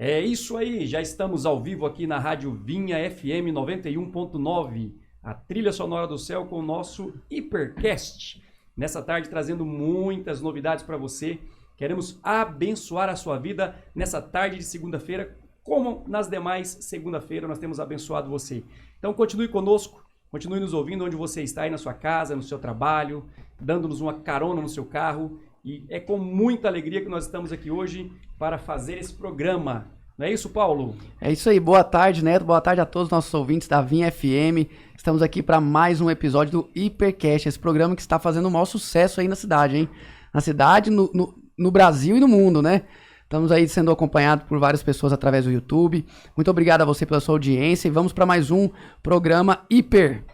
É isso aí, já estamos ao vivo aqui na Rádio Vinha FM 91.9, a trilha sonora do céu com o nosso Hipercast. Nessa tarde trazendo muitas novidades para você. Queremos abençoar a sua vida nessa tarde de segunda-feira, como nas demais segunda-feira nós temos abençoado você. Então continue conosco, continue nos ouvindo onde você está, aí na sua casa, no seu trabalho, dando-nos uma carona no seu carro. E é com muita alegria que nós estamos aqui hoje para fazer esse programa. Não é isso, Paulo? É isso aí. Boa tarde, Neto. Boa tarde a todos os nossos ouvintes da Vinha FM. Estamos aqui para mais um episódio do Hipercast, esse programa que está fazendo o maior sucesso aí na cidade, hein? Na cidade, no Brasil e no mundo, né? Estamos aí sendo acompanhados por várias pessoas através do YouTube. Muito obrigado a você pela sua audiência e vamos para mais um programa Hiper.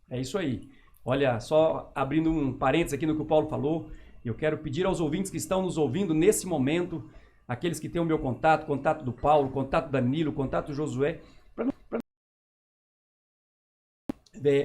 É isso aí. Olha, só abrindo um parênteses aqui no que o Paulo falou, eu quero pedir aos ouvintes que estão nos ouvindo nesse momento, aqueles que têm o meu contato, contato do Paulo, contato do Danilo, contato do Josué, para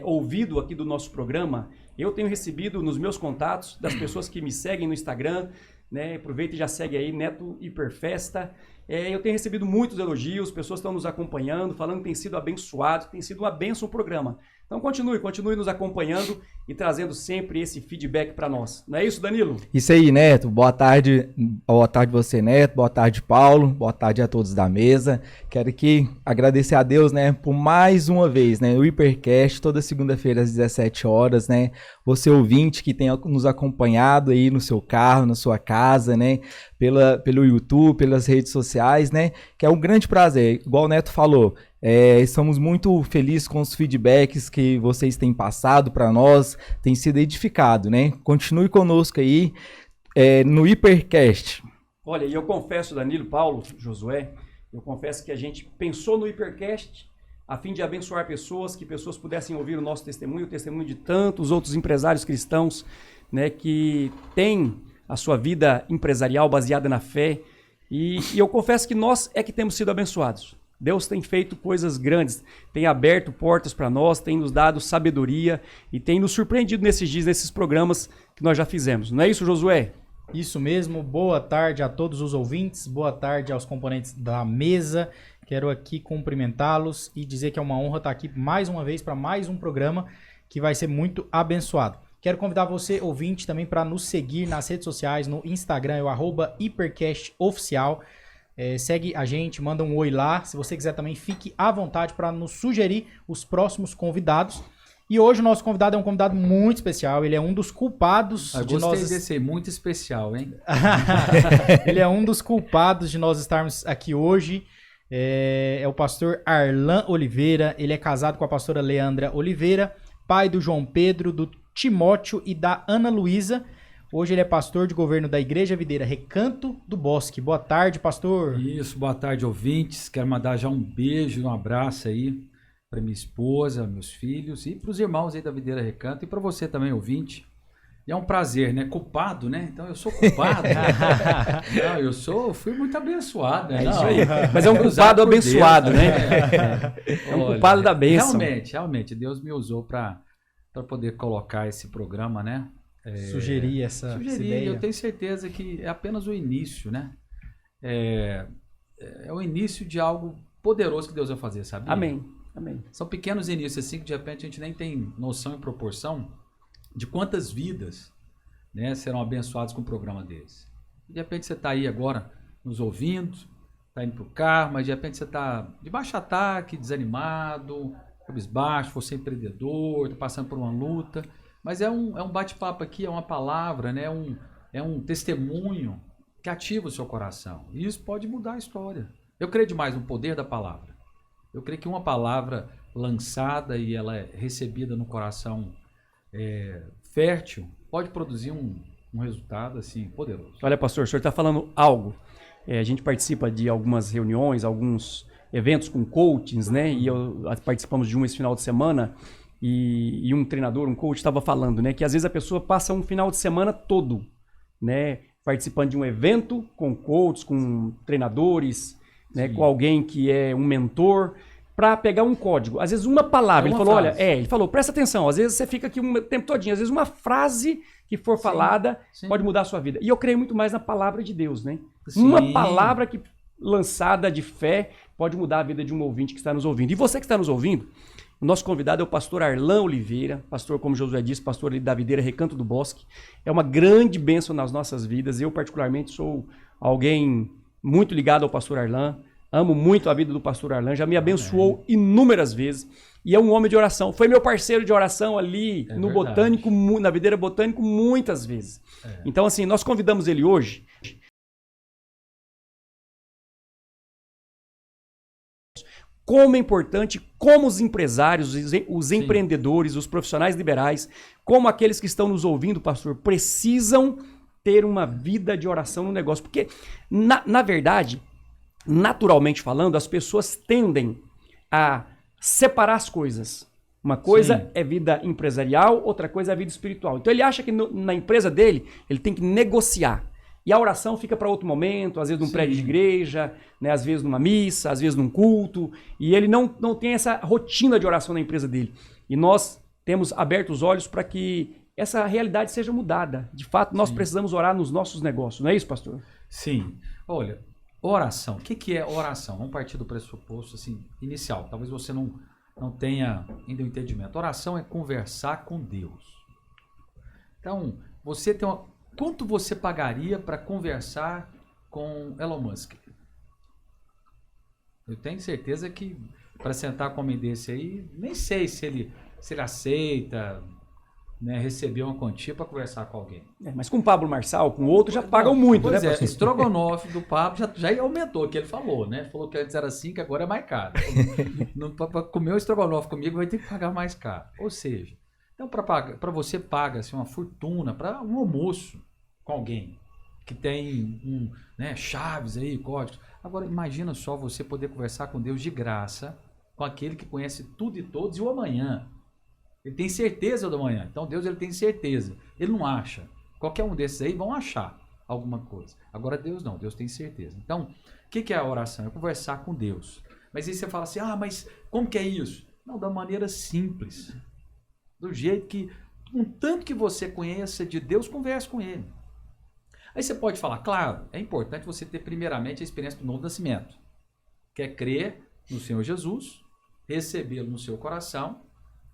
ouvido aqui do nosso programa. Eu tenho recebido nos meus contatos das pessoas que me seguem no Instagram, né? Aproveita e já segue aí, Neto Hiperfesta. Eu tenho recebido muitos elogios, pessoas estão nos acompanhando, falando que tem sido abençoado, que tem sido uma bênção o programa. Então continue nos acompanhando e trazendo sempre esse feedback para nós. Não é isso, Danilo? Isso aí, Neto. Boa tarde você, Neto. Boa tarde, Paulo. Boa tarde a todos da mesa. Quero aqui agradecer a Deus, né, por mais uma vez, né, o Hipercast, toda segunda-feira às 17 horas, né, você ouvinte que tem nos acompanhado aí no seu carro, na sua casa, né, pelo YouTube, pelas redes sociais, né, que é um grande prazer, igual o Neto falou. Estamos muito felizes com os feedbacks que vocês têm passado para nós, tem sido edificado, né? Continue conosco aí no Hipercast. Olha, e eu confesso, Danilo, Paulo, Josué, eu confesso que a gente pensou no Hipercast a fim de abençoar pessoas, que pessoas pudessem ouvir o nosso testemunho, o testemunho de tantos outros empresários cristãos, né, que têm a sua vida empresarial baseada na fé. E eu confesso que nós é que temos sido abençoados. Deus tem feito coisas grandes, tem aberto portas para nós, tem nos dado sabedoria e tem nos surpreendido nesses dias, nesses programas que nós já fizemos. Não é isso, Josué? Isso mesmo. Boa tarde a todos os ouvintes, boa tarde aos componentes da mesa. Quero aqui cumprimentá-los e dizer que é uma honra estar aqui mais uma vez para mais um programa que vai ser muito abençoado. Quero convidar você, ouvinte, também para nos seguir nas redes sociais, no Instagram, é o @hipercastoficial. Segue a gente, manda um oi lá. Se você quiser também, fique à vontade para nos sugerir os próximos convidados. E hoje o nosso convidado é um convidado muito especial. Ele é um dos culpados de nós... Gostei desse aí, muito especial, hein? Ele é um dos culpados de nós estarmos aqui hoje. É o pastor Arlan Oliveira. Ele é casado com a pastora Leandra Oliveira, pai do João Pedro, do Timóteo e da Ana Luísa. Hoje ele é pastor de governo da Igreja Videira Recanto do Bosque. Boa tarde, pastor. Isso, boa tarde, ouvintes. Quero mandar já um beijo, um abraço aí para minha esposa, meus filhos e para os irmãos aí da Videira Recanto e para você também, ouvinte. E é um prazer, né? Culpado, né? Então eu sou culpado. Não, fui muito abençoado. Né? Isso aí. Mas é um culpado abençoado, Deus, né? É um culpado da bênção. Realmente, Deus me usou para poder colocar esse programa, né? Sugerir essa ideia. Eu tenho certeza que é apenas o início, né? É o início de algo poderoso que Deus vai fazer, sabe? Amém. São pequenos inícios assim que de repente a gente nem tem noção e proporção de quantas vidas, né, serão abençoadas com o programa deles. De repente você está aí agora nos ouvindo, está indo para o carro, mas de repente você está de baixo ataque, desanimado, cabisbaixo, você é empreendedor, está passando por uma luta. Mas é um bate-papo aqui, é uma palavra, né? É um testemunho que ativa o seu coração. E isso pode mudar a história. Eu creio demais no poder da palavra. Eu creio que uma palavra lançada e ela é recebida no coração fértil pode produzir um resultado assim poderoso. Olha, pastor, o senhor está falando algo. A gente participa de algumas reuniões, alguns eventos com coachings, né? E participamos de um esse final de semana. E um treinador, um coach estava falando, né, que às vezes a pessoa passa um final de semana todo, né, participando de um evento com coaches, com treinadores, né, com alguém que é um mentor, para pegar um código. Às vezes uma palavra, ele falou, frase. Ele falou, presta atenção, às vezes você fica aqui um tempo todinho, às vezes uma frase que for falada pode mudar a sua vida. E eu creio muito mais na palavra de Deus, né? Uma palavra que lançada de fé pode mudar a vida de um ouvinte que está nos ouvindo. E você que está nos ouvindo, o nosso convidado é o pastor Arlan Oliveira, pastor, como Josué disse, pastor ali da Videira Recanto do Bosque. É uma grande bênção nas nossas vidas. Eu, particularmente, sou alguém muito ligado ao pastor Arlan. Amo muito a vida do pastor Arlan. Já me abençoou inúmeras vezes. E é um homem de oração. Foi meu parceiro de oração ali no verdade. Botânico, na Videira Botânico, muitas vezes. Então, assim, nós convidamos ele hoje. Como é importante, como os empresários, os empreendedores, os profissionais liberais, como aqueles que estão nos ouvindo, pastor, precisam ter uma vida de oração no negócio. Porque, na verdade, naturalmente falando, as pessoas tendem a separar as coisas. Uma coisa é vida empresarial, outra coisa é vida espiritual. Então ele acha que na empresa dele, ele tem que negociar. E a oração fica para outro momento, às vezes num prédio de igreja, né, às vezes numa missa, às vezes num culto. E ele não tem essa rotina de oração na empresa dele. E nós temos aberto os olhos para que essa realidade seja mudada. De fato, nós precisamos orar nos nossos negócios. Não é isso, pastor? Sim. Olha, oração. O que é oração? Vamos partir do pressuposto assim, inicial. Talvez você não tenha ainda o entendimento. Oração é conversar com Deus. Então, você tem uma... Quanto você pagaria para conversar com Elon Musk? Eu tenho certeza que para sentar com um homem desse aí, nem sei se ele aceita, né, receber uma quantia para conversar com alguém. Mas com o Pablo Marçal, com o outro, já pagam muito, pois né, é, pastor? Estrogonofe do Pablo já aumentou, que ele falou, né? Falou que antes era 5, agora é mais caro. Para comer um estrogonofe comigo vai ter que pagar mais caro. Ou seja, então para você paga assim, uma fortuna para um almoço com alguém que tem chaves aí, códigos. Agora imagina só você poder conversar com Deus de graça, com aquele que conhece tudo e todos e o amanhã. Ele tem certeza do amanhã. Então Deus ele tem certeza. Ele não acha. Qualquer um desses aí vão achar alguma coisa. Agora Deus não. Deus tem certeza. Então, o que é a oração? É conversar com Deus. Mas aí você fala assim, mas como que é isso? Não, da maneira simples. Do jeito que, com tanto que você conheça de Deus, converse com Ele. Aí você pode falar, claro, é importante você ter primeiramente a experiência do novo nascimento. Que é crer no Senhor Jesus, recebê-lo no seu coração,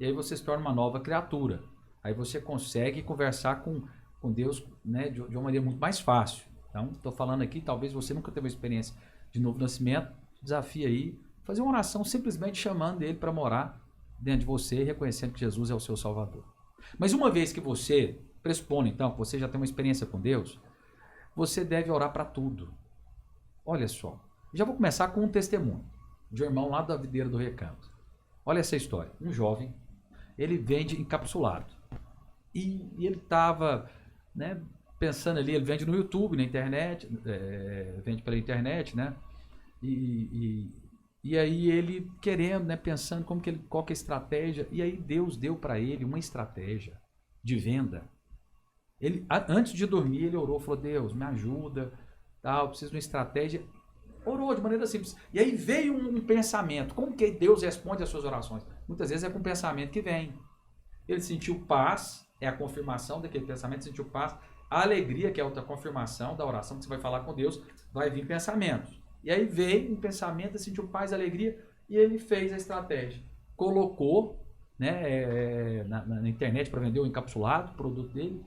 e aí você se torna uma nova criatura. Aí você consegue conversar com Deus, né, de uma maneira muito mais fácil. Então, estou falando aqui, talvez você nunca teve uma experiência de novo nascimento, desafia aí, fazer uma oração simplesmente chamando Ele para morar dentro de você, reconhecendo que Jesus é o seu Salvador. Mas uma vez que você pressupõe, então, que você já tem uma experiência com Deus, você deve orar para tudo. Olha só, já vou começar com um testemunho de um irmão lá da Videira do Recanto. Olha essa história, um jovem, ele vende encapsulado. E ele estava, né, pensando ali, ele vende no YouTube, na internet, vende pela internet, né? E aí ele querendo, né, pensando qual que é a estratégia. E aí Deus deu para ele uma estratégia de venda. Ele, antes de dormir, ele orou, falou, Deus, me ajuda, tal, preciso de uma estratégia. Orou de maneira simples. E aí veio um pensamento. Como que Deus responde às suas orações? Muitas vezes é com o pensamento que vem. Ele sentiu paz, é a confirmação daquele pensamento, sentiu paz. A alegria, que é outra confirmação da oração, que você vai falar com Deus, vai vir pensamentos. E aí veio um pensamento, ele sentiu paz, alegria, e ele fez a estratégia. Colocou, né, na internet para vender o encapsulado, o produto dele.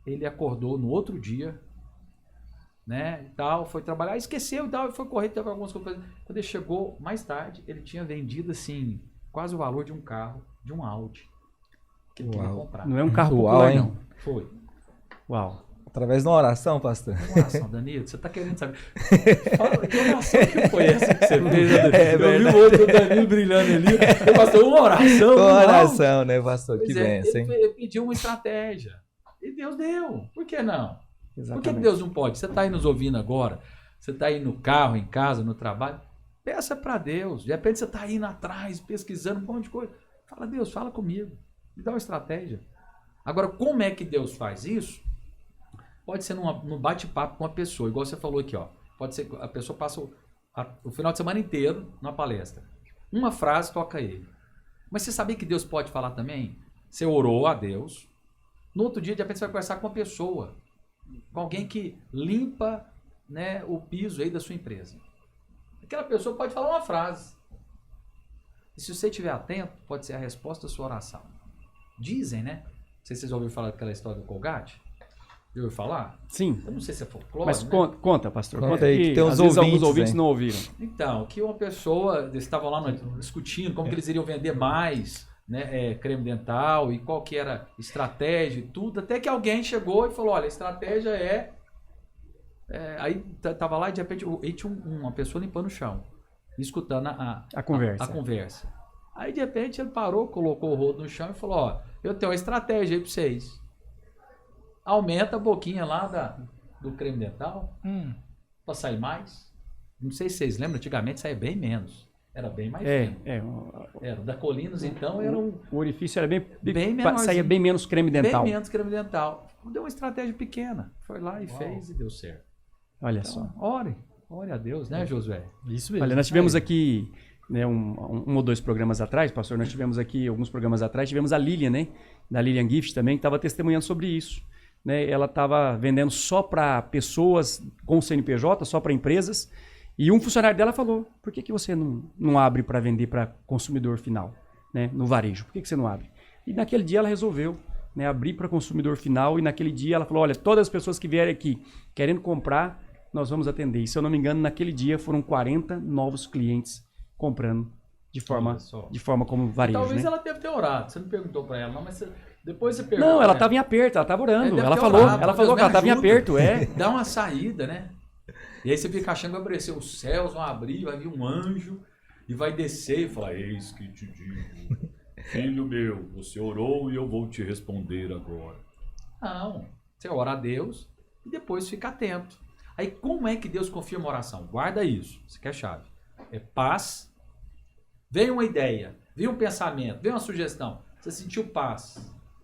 Ele acordou no outro dia, né, e tal, foi trabalhar, esqueceu e tal, foi correr, teve algumas coisas. Quando ele chegou mais tarde, ele tinha vendido assim, quase o valor de um carro, de um Audi, que ele queria comprar. Não é um carro popular, não. Foi. Uau. Através de uma oração, pastor? Que oração, Danilo? Você tá querendo saber? Fala, que oração que foi essa que você fez? Eu vi o olho do Danilo brilhando ali. Eu passei uma oração. Uma oração, né, pastor? Pois que benção, hein? Ele pediu uma estratégia. E Deus deu. Por que não? Exatamente. Por que Deus não pode? Você está aí nos ouvindo agora, você está aí no carro, em casa, no trabalho, peça para Deus. De repente você está indo atrás, pesquisando um monte de coisa. Fala, Deus, fala comigo. Me dá uma estratégia. Agora, como é que Deus faz isso? Pode ser num bate-papo com uma pessoa, igual você falou aqui, ó. Pode ser que a pessoa passa o final de semana inteiro numa palestra. Uma frase toca ele. Mas você sabia que Deus pode falar também? Você orou a Deus. No outro dia, de repente, você vai conversar com uma pessoa, com alguém que limpa, né, o piso aí da sua empresa. Aquela pessoa pode falar uma frase. E se você estiver atento, pode ser a resposta da sua oração. Dizem, né? Não sei se vocês ouviram falar daquela história do Colgate. Já ouviu falar? Sim. Eu não sei se é folclore, Mas né? conta, pastor. Conta aí, que tem uns às vezes alguns ouvintes, ouvintes hein? não ouviram. Então, que uma pessoa, eles estavam lá discutindo como que eles iriam vender mais, né, creme dental e qual que era a estratégia e tudo, até que alguém chegou e falou, olha, a estratégia aí tava lá e de repente aí tinha uma pessoa limpando o chão, escutando A conversa. a conversa. Aí de repente ele parou, colocou o rodo no chão e falou, ó, eu tenho uma estratégia aí pra vocês. Aumenta a boquinha lá do creme dental pra sair mais. Não sei se vocês lembram, antigamente saía bem menos. Era bem mais fino. Era. Da Colinos, então, era um... O orifício era bem menorzinho. saía bem menos creme dental. Bem menos creme dental. Deu uma estratégia pequena. Foi lá e fez e deu certo. Olha Então, só. ore a Deus, né, Josué? Isso mesmo. Olha, nós tivemos aqui, né, um ou dois programas atrás, pastor, nós tivemos aqui alguns programas atrás, tivemos a Lilian, né, da Lilian Gift também, que estava testemunhando sobre isso. Né, ela estava vendendo só para pessoas com CNPJ, só para empresas, e um funcionário dela falou, por que você não abre para vender para consumidor final, né, no varejo? Por que você não abre? E naquele dia ela resolveu, né, abrir para consumidor final, e naquele dia ela falou, olha, todas as pessoas que vierem aqui querendo comprar, nós vamos atender. E se eu não me engano, naquele dia foram 40 novos clientes comprando de forma como varejo. Talvez né? ela deve ter orado. Você não perguntou para ela, não, mas depois você perguntou. Não, ela estava em aperto, ela estava orando. Deve Ela ter falou, orado, ela Deus, falou que ela me estava em ajuda. aperto, Dá uma saída, né? E aí você fica achando que vai aparecer os céus, vão abrir, vai vir um anjo e vai descer e falar, eis que te digo, filho meu, você orou e eu vou te responder agora. Não, você ora a Deus e depois fica atento. Aí como é que Deus confirma a oração? Guarda isso, isso aqui é a chave. É paz, vem uma ideia, vem um pensamento, vem uma sugestão, você sentiu paz,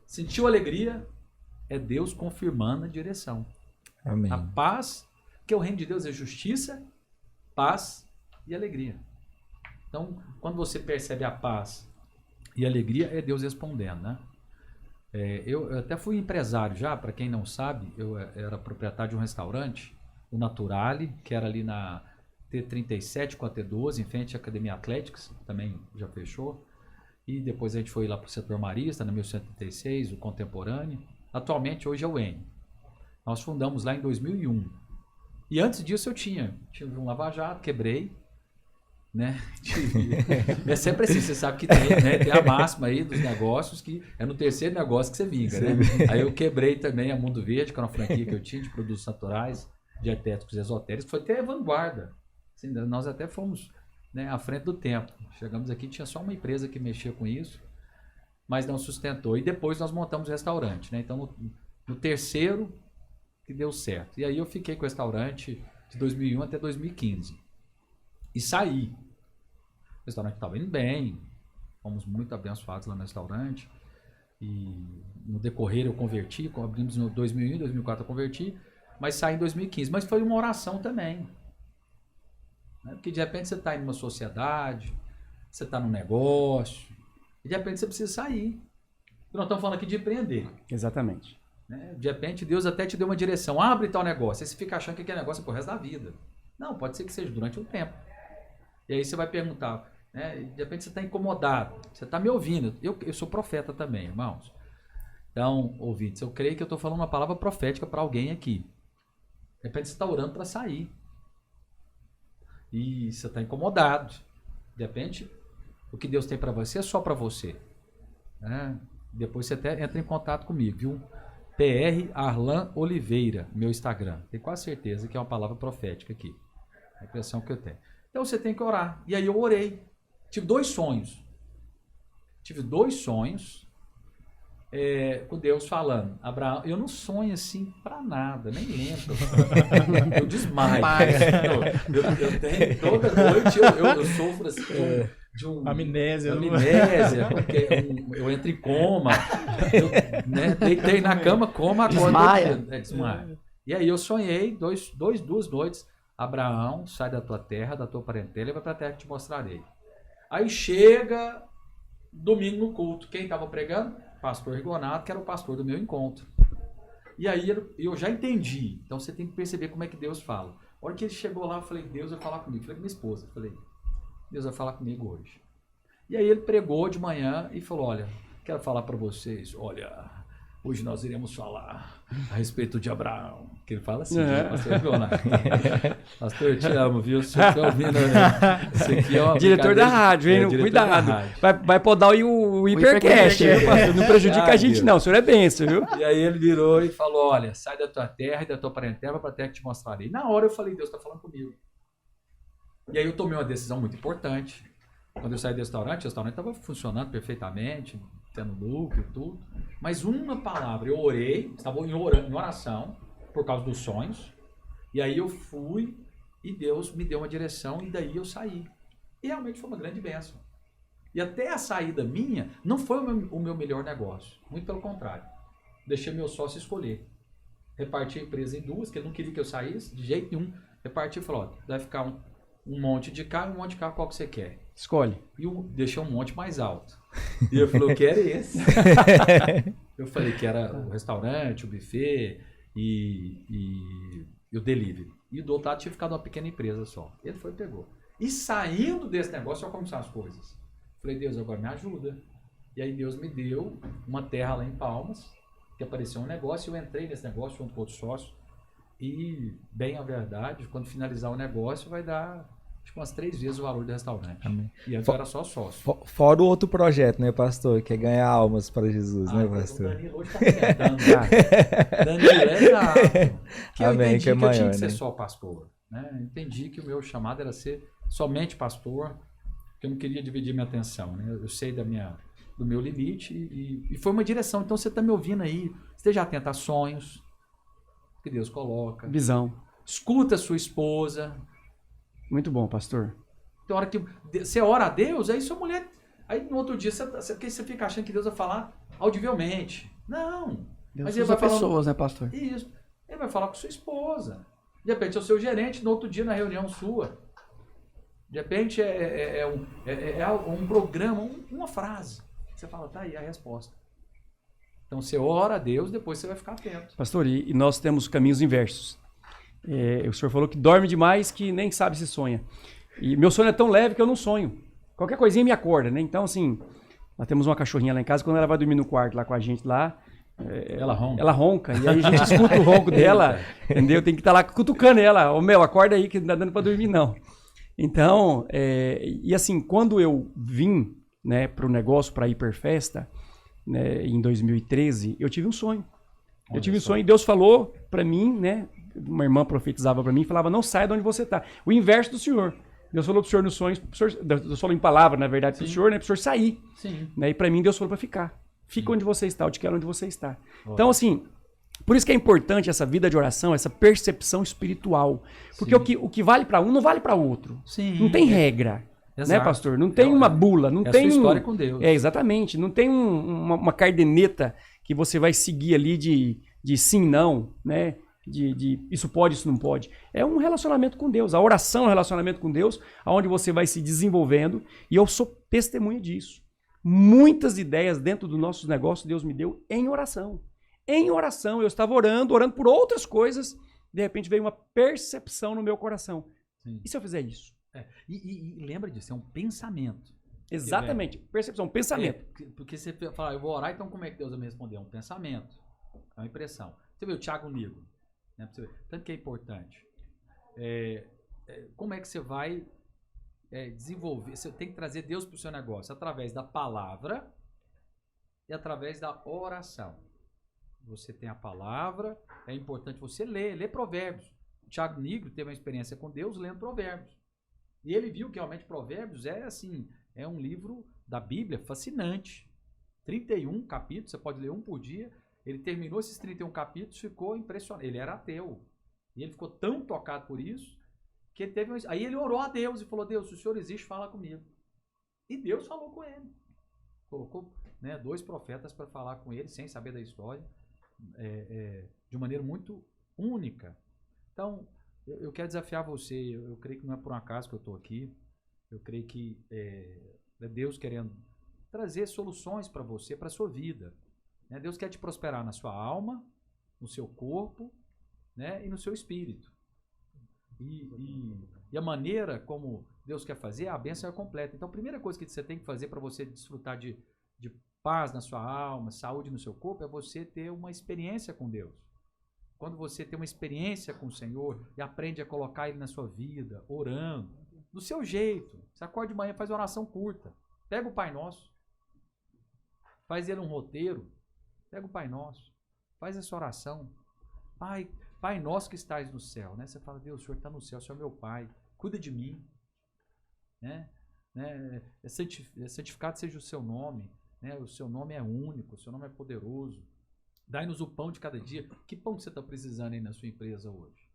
sentiu alegria, é Deus confirmando a direção. Amém. A paz, porque o reino de Deus é justiça, paz e alegria. Então, quando você percebe a paz e a alegria, é Deus respondendo, né? Eu até fui empresário já, para quem não sabe, eu era proprietário de um restaurante, o Naturale, que era ali na T37 com a T12, em frente à Academia Atléticos, também já fechou. E depois a gente foi lá para o setor marista, na 1136, o Contemporâneo. Atualmente, hoje é o N. Nós fundamos lá em 2001. E antes disso eu tive um lava-jato, quebrei, né? É sempre assim, você sabe que tem, né? Tem a máxima aí dos negócios que é no terceiro negócio que você vinga, né? Aí eu quebrei também a Mundo Verde, que era uma franquia que eu tinha de produtos naturais, dietéticos e esotéricos, foi até a vanguarda. Assim, nós até fomos, né, à frente do tempo. Chegamos aqui, tinha só uma empresa que mexia com isso, mas não sustentou. E depois nós montamos o restaurante, né? Então no terceiro que deu certo. E aí eu fiquei com o restaurante de 2001 até 2015. E saí. O restaurante estava indo bem, fomos muito abençoados lá no restaurante. E no decorrer eu converti, abrimos em 2001, 2004 eu converti, mas saí em 2015. Mas foi uma oração também. Né? Porque de repente você está em uma sociedade, você está num negócio, e de repente você precisa sair. Nós estamos falando aqui de empreender. Exatamente. Né? De repente Deus até te deu uma direção, abre tal negócio, aí você fica achando que aquele negócio é pro resto da vida. Não, pode ser que seja durante um tempo. E aí você vai perguntar, né? De repente você está incomodado, você está me ouvindo, eu sou profeta também, irmãos. Então, ouvintes, eu creio que eu estou falando uma palavra profética para alguém aqui. De repente você está orando para sair. E você está incomodado. De repente, o que Deus tem para você é só para você. Né? Depois você até entra em contato comigo, viu? PR Arlan Oliveira, meu Instagram. Tenho quase certeza que é uma palavra profética aqui. A impressão que eu tenho. Então você tem que orar. E aí eu orei. Tive dois sonhos. Com Deus falando. Abraão, eu não sonho assim pra nada, nem lembro. Eu desmaio. Eu tenho toda noite, eu sofro assim, de amnésia, porque eu entro em coma. Eu, né, deitei na cama, coma, acordo. Desmaia. E aí eu sonhei duas noites. Abraão, sai da tua terra, da tua parentela e vai para a terra que te mostrarei. Aí chega domingo no culto. Quem estava pregando? Pastor Rigonato, que era o pastor do meu encontro. E aí eu já entendi. Então você tem que perceber como é que Deus fala. A hora que ele chegou lá, eu falei, Deus vai falar comigo. Eu falei com minha esposa, eu falei, Deus vai falar comigo hoje. E aí ele pregou de manhã e falou, olha, quero falar para vocês, olha, hoje nós iremos falar a respeito de Abraão. Que ele fala assim, pastor Leonardo. Pastor, eu te amo, viu? Você está ouvindo? Isso aqui é uma Diretor da rádio, hein? diretor Cuidado. da rádio. Vai podar o Hipercast, viu, pastor? Não prejudica a gente, Deus. não. O senhor é benção, viu? E aí ele virou e falou, olha, sai da tua terra e da tua parentela para a terra que te mostrarei. Na hora eu falei, Deus está falando comigo. E aí eu tomei uma decisão muito importante. Quando eu saí do restaurante, o restaurante estava funcionando perfeitamente, tendo lucro e tudo. Mas uma palavra, eu orei, estava em oração, por causa dos sonhos. E aí eu fui e Deus me deu uma direção e daí eu saí. E realmente foi uma grande bênção. E até a saída minha não foi o meu melhor negócio. Muito pelo contrário. Deixei meu sócio escolher. Reparti a empresa em duas, que ele não queria que eu saísse, de jeito nenhum. Reparti e falou, ó, vai ficar um monte de carro, um monte de carro, qual que você quer? Escolhe. E eu deixei um monte mais alto. E ele falou, eu quero esse. Eu falei que era o restaurante, o buffet e o delivery. E do outro lado tinha ficado uma pequena empresa só. Ele foi e pegou. E saindo desse negócio, olha como são as coisas. Falei, Deus, agora me ajuda. E aí Deus me deu uma terra lá em Palmas, que apareceu um negócio, eu entrei nesse negócio junto com outro sócio. E, bem a verdade, quando finalizar o negócio, vai dar tipo umas 3 vezes o valor do restaurante. Amém. E antes era só sócio. Fora o outro projeto, né, pastor? Que é ganhar almas para Jesus, né, O pastor? Danilo hoje tá tentando, cara. Danilo é exato. Que eu Amém, entendi que é que eu tinha maior, que ser né? só pastor. Né? Eu entendi que o meu chamado era ser somente pastor, que eu não queria dividir minha atenção. Né? Eu sei do meu limite e foi uma direção. Então você está me ouvindo aí, esteja atento a sonhos que Deus coloca. Visão. Escuta a sua esposa. Muito bom, pastor. Tem hora que você ora a Deus, aí sua mulher... Aí no outro dia você fica achando que Deus vai falar audivelmente. Não. Deus Mas ele usa vai falar... pessoas, né, pastor? Isso. Ele vai falar com sua esposa. De repente é o seu gerente, no outro dia na reunião sua. De repente é um programa, uma frase. Você fala, tá aí a resposta. Então você ora a Deus, depois você vai ficar atento. Pastor, e nós temos caminhos inversos. O senhor falou que dorme demais, que nem sabe se sonha. E meu sono é tão leve que eu não sonho. Qualquer coisinha me acorda, né? Então, assim, nós temos uma cachorrinha lá em casa, quando ela vai dormir no quarto lá com a gente lá, Ela ronca. ela ronca. E aí a gente escuta o ronco dela, entendeu? Tem que estar lá cutucando ela. Ô, meu, acorda aí que não dá dando pra dormir, não. Então, e assim, quando eu vim, né, pro negócio, pra Hiperfesta, né, em 2013, eu tive um sonho. Eu tive um sonho e Deus falou pra mim, né? Uma irmã profetizava pra mim e falava, não saia de onde você tá. O inverso do senhor. Deus falou pro senhor nos sonhos, Deus falou em palavra, na verdade, pro senhor, né? Pro senhor sair. Sim. Né? E pra mim Deus falou pra ficar. Fica onde você está, eu te quero onde você está. Então, assim, por isso que é importante essa vida de oração, essa percepção espiritual. Porque o que vale pra um não vale pra outro. Sim. Não tem regra. Exato. Né, pastor? Não tem uma bula, não É a tem sua história com Deus. Exatamente. Não tem uma cardeneta que você vai seguir ali de sim, não, né? De isso pode, isso não pode. É um relacionamento com Deus. A oração é um relacionamento com Deus, onde você vai se desenvolvendo. E eu sou testemunha disso. Muitas ideias dentro dos nossos negócios Deus me deu em oração. Em oração. Eu estava orando por outras coisas. De repente veio uma percepção no meu coração. Sim. E se eu fizer isso? E lembra disso, é um pensamento. Exatamente. Percepção, pensamento. Porque você fala, eu vou orar, então como é que Deus vai me responder? É um pensamento. É uma impressão. Você vê o Thiago Nigro. Né, pra você ver. Tanto que é importante. Como é que você vai desenvolver? Você tem que trazer Deus para o seu negócio através da palavra e através da oração. Você tem a palavra, é importante você ler Provérbios. O Thiago Nigro teve uma experiência com Deus lendo Provérbios. E ele viu que realmente Provérbios é um livro da Bíblia fascinante. 31 capítulos, você pode ler um por dia. Ele terminou esses 31 capítulos, ficou impressionado. Ele era ateu. E ele ficou tão tocado por isso, que ele teve aí ele orou a Deus e falou, Deus, se o Senhor existe, fala comigo. E Deus falou com ele. Colocou 2 profetas para falar com ele, sem saber da história, de maneira muito única. Então, eu quero desafiar você. Eu creio que não é por um acaso que eu estou aqui. Eu creio que é Deus querendo trazer soluções para você, para a sua vida. Né? Deus quer te prosperar na sua alma, no seu corpo, né? E no seu espírito. E a maneira como Deus quer fazer, a bênção é completa. Então, a primeira coisa que você tem que fazer para você desfrutar de paz na sua alma, saúde no seu corpo, é você ter uma experiência com Deus. Quando você tem uma experiência com o Senhor e aprende a colocar Ele na sua vida, orando, do seu jeito. Você acorda de manhã, faz uma oração curta. Pega o Pai Nosso. Faz ele um roteiro. Pega o Pai Nosso. Faz essa oração. Pai Nosso que estás no céu. Né? Você fala, Deus, o Senhor está no céu, o Senhor é meu Pai. Cuida de mim. Né? Santificado seja o seu nome. Né? O seu nome é único, o seu nome é poderoso. Dai-nos o pão de cada dia. Que pão que você está precisando aí na sua empresa hoje?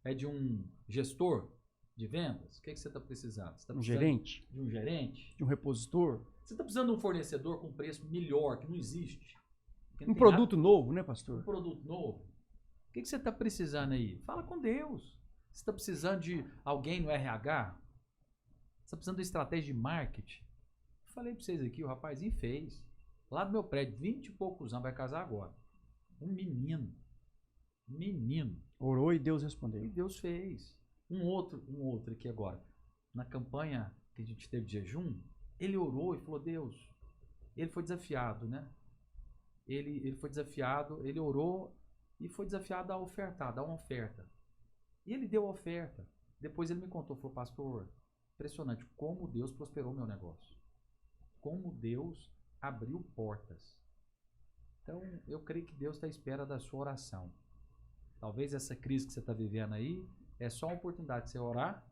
É de um gestor de vendas? O que você está precisando? Você tá precisando gerente? De um gerente? De um repositor? Você está precisando de um fornecedor com preço melhor, que não existe? Um produto novo, né, pastor? Um produto novo. O que você está precisando aí? Fala com Deus. Você está precisando de alguém no RH? Você está precisando de estratégia de marketing? Eu falei para vocês aqui, o rapazinho fez. Lá do meu prédio, 20 e poucos anos, vai casar agora. Um menino. Orou e Deus respondeu. E Deus fez. Um outro aqui agora. Na campanha que a gente teve de jejum, ele orou e falou, Deus, ele foi desafiado, né? Ele foi desafiado, ele orou e foi desafiado a ofertar, a dar uma oferta. E ele deu a oferta. Depois ele me contou, falou, pastor, impressionante como Deus prosperou meu negócio. Como Deus abriu portas. Então, eu creio que Deus está à espera da sua oração. Talvez essa crise que você está vivendo aí é só uma oportunidade de você orar,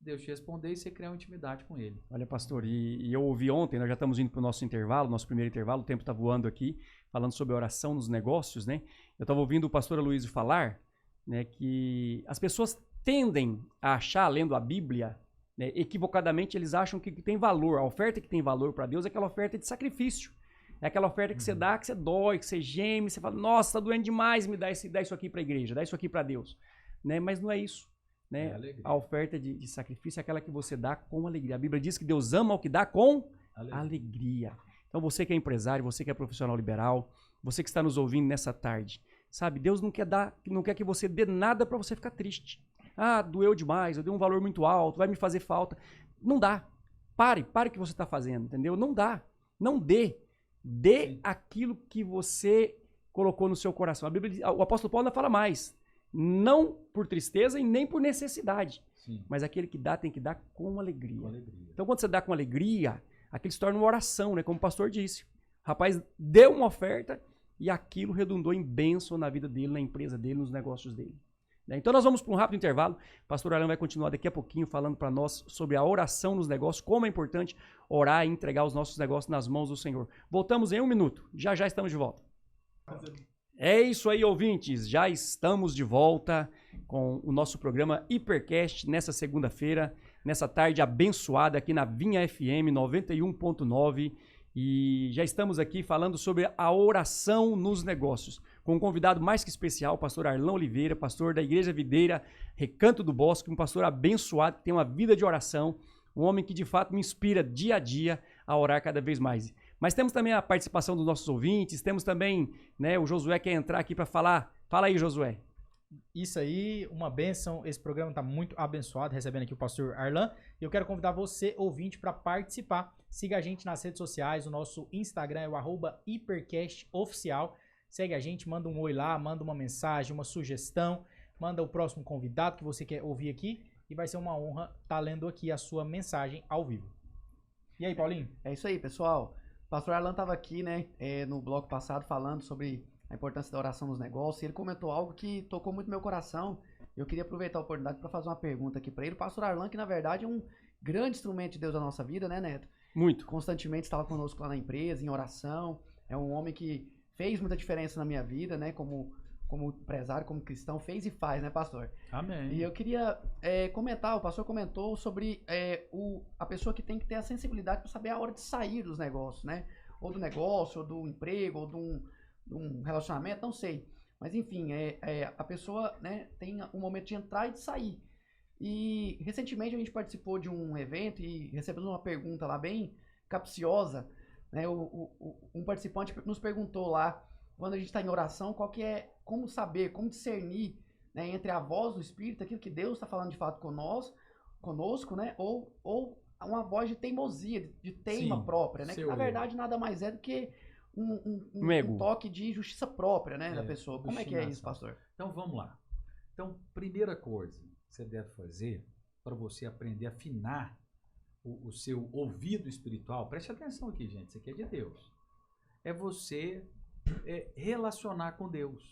Deus te responder e você criar uma intimidade com Ele. Olha, pastor, e eu ouvi ontem, nós já estamos indo para o nosso intervalo, nosso primeiro intervalo, o tempo está voando aqui, falando sobre oração nos negócios, né? Eu estava ouvindo o pastor Aloysio falar, né, que as pessoas tendem a achar, lendo a Bíblia, né, equivocadamente, eles acham que tem valor. A oferta que tem valor para Deus é aquela oferta de sacrifício. É aquela oferta que você dá, que você dói, que você geme, você fala, nossa, está doendo demais, me dá isso aqui para a igreja, dá isso aqui para Deus. Né? Mas não é isso. Né? A oferta de sacrifício é aquela que você dá com alegria. A Bíblia diz que Deus ama o que dá com alegria. Então você que é empresário, você que é profissional liberal, você que está nos ouvindo nessa tarde, sabe, Deus não quer que você dê nada para você ficar triste. Ah, doeu demais, eu dei um valor muito alto, vai me fazer falta. Não dá. Pare o que você está fazendo, entendeu? Não dá. Não dê. Dê aquilo que você colocou no seu coração. A Bíblia, o apóstolo Paulo ainda fala mais. Não por tristeza e nem por necessidade. Sim. Mas aquele que dá tem que dar com alegria. Então, quando você dá com alegria, aquilo se torna uma oração, né? Como o pastor disse. O rapaz deu uma oferta e aquilo redundou em bênção na vida dele, na empresa dele, nos negócios dele. Então nós vamos para um rápido intervalo. O pastor Arlan vai continuar daqui a pouquinho falando para nós sobre a oração nos negócios, como é importante orar e entregar os nossos negócios nas mãos do Senhor. Voltamos em 1 minuto. Já estamos de volta. É isso aí, ouvintes. Já estamos de volta com o nosso programa Hipercast nessa segunda-feira, nessa tarde abençoada aqui na Vinha FM 91.9. E já estamos aqui falando sobre a oração nos negócios, com um convidado mais que especial, o pastor Arlan Oliveira, pastor da Igreja Videira, Recanto do Bosque, um pastor abençoado, que tem uma vida de oração, um homem que de fato me inspira dia a dia a orar cada vez mais. Mas temos também a participação dos nossos ouvintes, temos também, né, o Josué quer entrar aqui para falar. Fala aí, Josué. Isso aí, uma bênção. Esse programa está muito abençoado, recebendo aqui o pastor Arlan. E eu quero convidar você, ouvinte, para participar. Siga a gente nas redes sociais, o nosso Instagram é o @hipercastoficial. Segue a gente, manda um oi lá, manda uma mensagem, uma sugestão, manda o próximo convidado que você quer ouvir aqui. E vai ser uma honra estar lendo aqui a sua mensagem ao vivo. E aí, Paulinho? É isso aí, pessoal. O pastor Arlan estava aqui, né, no bloco passado, falando sobre a importância da oração nos negócios, e ele comentou algo que tocou muito meu coração. Eu queria aproveitar a oportunidade para fazer uma pergunta aqui para ele. O pastor Arlan, que na verdade é um grande instrumento de Deus na nossa vida, né, Neto? Muito. Constantemente estava conosco lá na empresa, em oração. É um homem que fez muita diferença na minha vida, né, como empresário, como cristão, fez e faz, né, pastor? Amém. E eu queria comentar, o pastor comentou sobre a pessoa que tem que ter a sensibilidade para saber a hora de sair dos negócios, né? Ou do negócio, ou do emprego, ou de um relacionamento, não sei. Mas enfim, a pessoa, né, tem um momento de entrar e de sair. E recentemente a gente participou de um evento e recebemos uma pergunta lá bem capciosa, né? Um participante nos perguntou lá, quando a gente está em oração, como saber, como discernir, né, entre a voz do Espírito, aquilo que Deus está falando de fato conosco, né? Ou uma voz de teimosia, de teima Sim, própria, né? Que seu na eu. verdade nada mais é do que Um ego. um toque de justiça própria, né, da É, pessoa. Como é que é isso, obstinação. pastor? Então vamos lá. Então, primeira coisa que você deve fazer para você aprender a afinar o seu ouvido espiritual, preste atenção aqui, gente, isso aqui é de Deus. É você relacionar com Deus.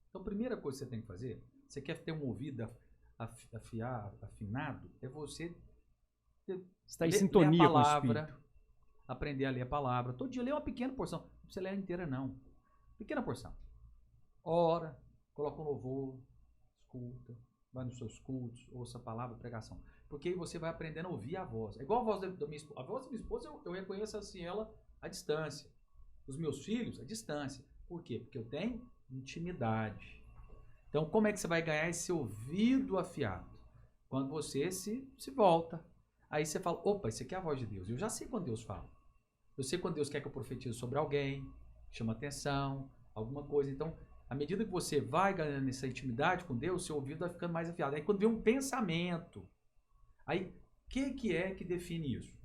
Então, a primeira coisa que você tem que fazer, você quer ter um ouvido afinado, é você Está em ler sintonia a com o palavra, Espírito. aprender a ler a palavra. Todo dia lê uma pequena porção. Não precisa ler ela inteira, não. Pequena porção. Ora, coloca um louvor, escuta, vai nos seus cultos, ouça a palavra, pregação. Porque aí você vai aprendendo a ouvir a voz. É igual a voz da minha esposa. A voz da minha esposa eu reconheço assim ela à distância. Os meus filhos à distância. Por quê? Porque eu tenho intimidade. Então, como é que você vai ganhar esse ouvido afiado? Quando você se volta. Aí você fala, opa, isso aqui é a voz de Deus. Eu já sei quando Deus fala. Eu sei quando Deus quer que eu profetize sobre alguém, chama atenção, alguma coisa. Então, à medida que você vai ganhando essa intimidade com Deus, seu ouvido vai ficando mais afiado. Aí quando vem um pensamento, aí o que é que define isso?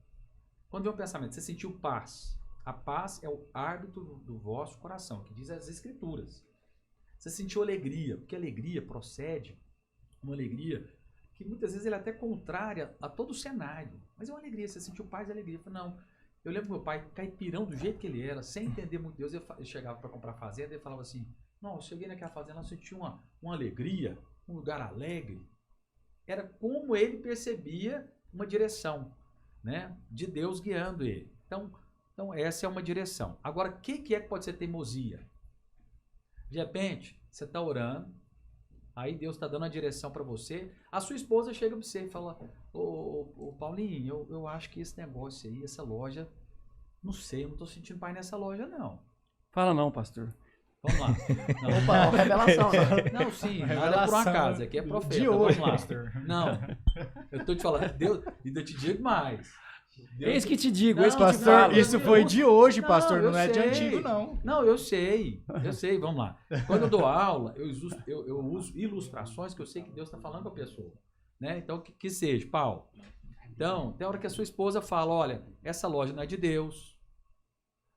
Quando vem um pensamento, você sentiu paz. A paz é o árbitro do vosso coração, que diz as Escrituras. Você sentiu alegria, porque a alegria procede, uma alegria que muitas vezes ele é até contrária a todo o cenário. Mas é uma alegria, você sentiu paz e alegria. Eu falei, não, eu lembro meu pai, caipirão do jeito que ele era, sem entender muito Deus, eu chegava para comprar fazenda e falava assim, não, eu cheguei naquela fazenda, eu senti uma alegria, um lugar alegre. Era como ele percebia uma direção, né, de Deus guiando ele. Então essa é uma direção. Agora, o que é que pode ser teimosia? De repente, você está orando, aí Deus está dando a direção para você, a sua esposa chega para você e fala, ô Paulinho, eu acho que esse negócio aí, essa loja, não sei, eu não estou sentindo pai nessa loja, não. Fala não, pastor. Vamos lá. Não, Opa, revelação, né? não, sim, nada é por um acaso, aqui é profeta. De hoje, Vamos lá. pastor. Não, eu estou te falando, Deus, e eu te digo mais. Deus, Eis que te digo, Não, eis que te Pastor, falo. isso foi de hoje, Não, pastor, eu não é de sei. antigo, não. Não, eu sei, vamos lá. Quando eu dou aula, eu uso ilustrações que eu sei que Deus está falando com a pessoa. Né? Então, que seja, Paulo. Então, tem hora que a sua esposa fala, olha, essa loja não é de Deus.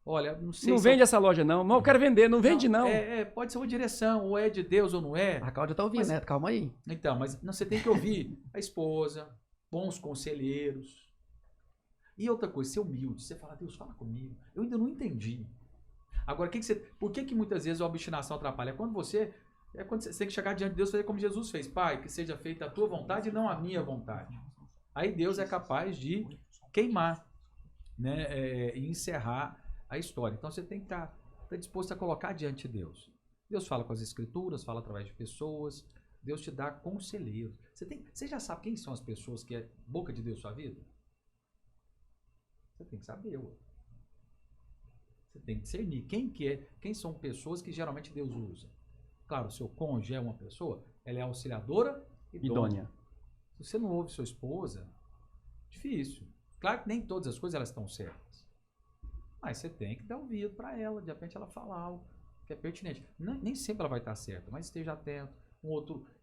Olha, não sei Não se vende essa loja não, mas eu quero vender, não vende não. pode ser uma direção, ou é de Deus ou não é. A Cláudia tá ouvindo, Mas- né? Calma aí. Então, mas não, você tem que ouvir a esposa, bons conselheiros. E outra coisa, ser humilde. Você fala, Deus, fala comigo. Eu ainda não entendi. Agora, por que muitas vezes a obstinação atrapalha? Quando você tem que chegar diante de Deus e fazer como Jesus fez. Pai, que seja feita a tua vontade e não a minha vontade. Aí Deus é capaz de queimar, né, e encerrar a história. Então você tem que estar disposto a colocar diante de Deus. Deus fala com as Escrituras, fala através de pessoas. Deus te dá conselheiros. Você já sabe quem são as pessoas que é boca de Deus na sua vida? Você tem que saber. Você tem que discernir quem são pessoas que geralmente Deus usa. Claro, o seu cônjuge é uma pessoa, ela é auxiliadora idônea. Se você não ouve sua esposa, difícil. Claro que nem todas as coisas elas estão certas. Mas você tem que dar ouvido para ela, de repente ela falar algo que é pertinente. Nem sempre ela vai estar certa, mas esteja atento.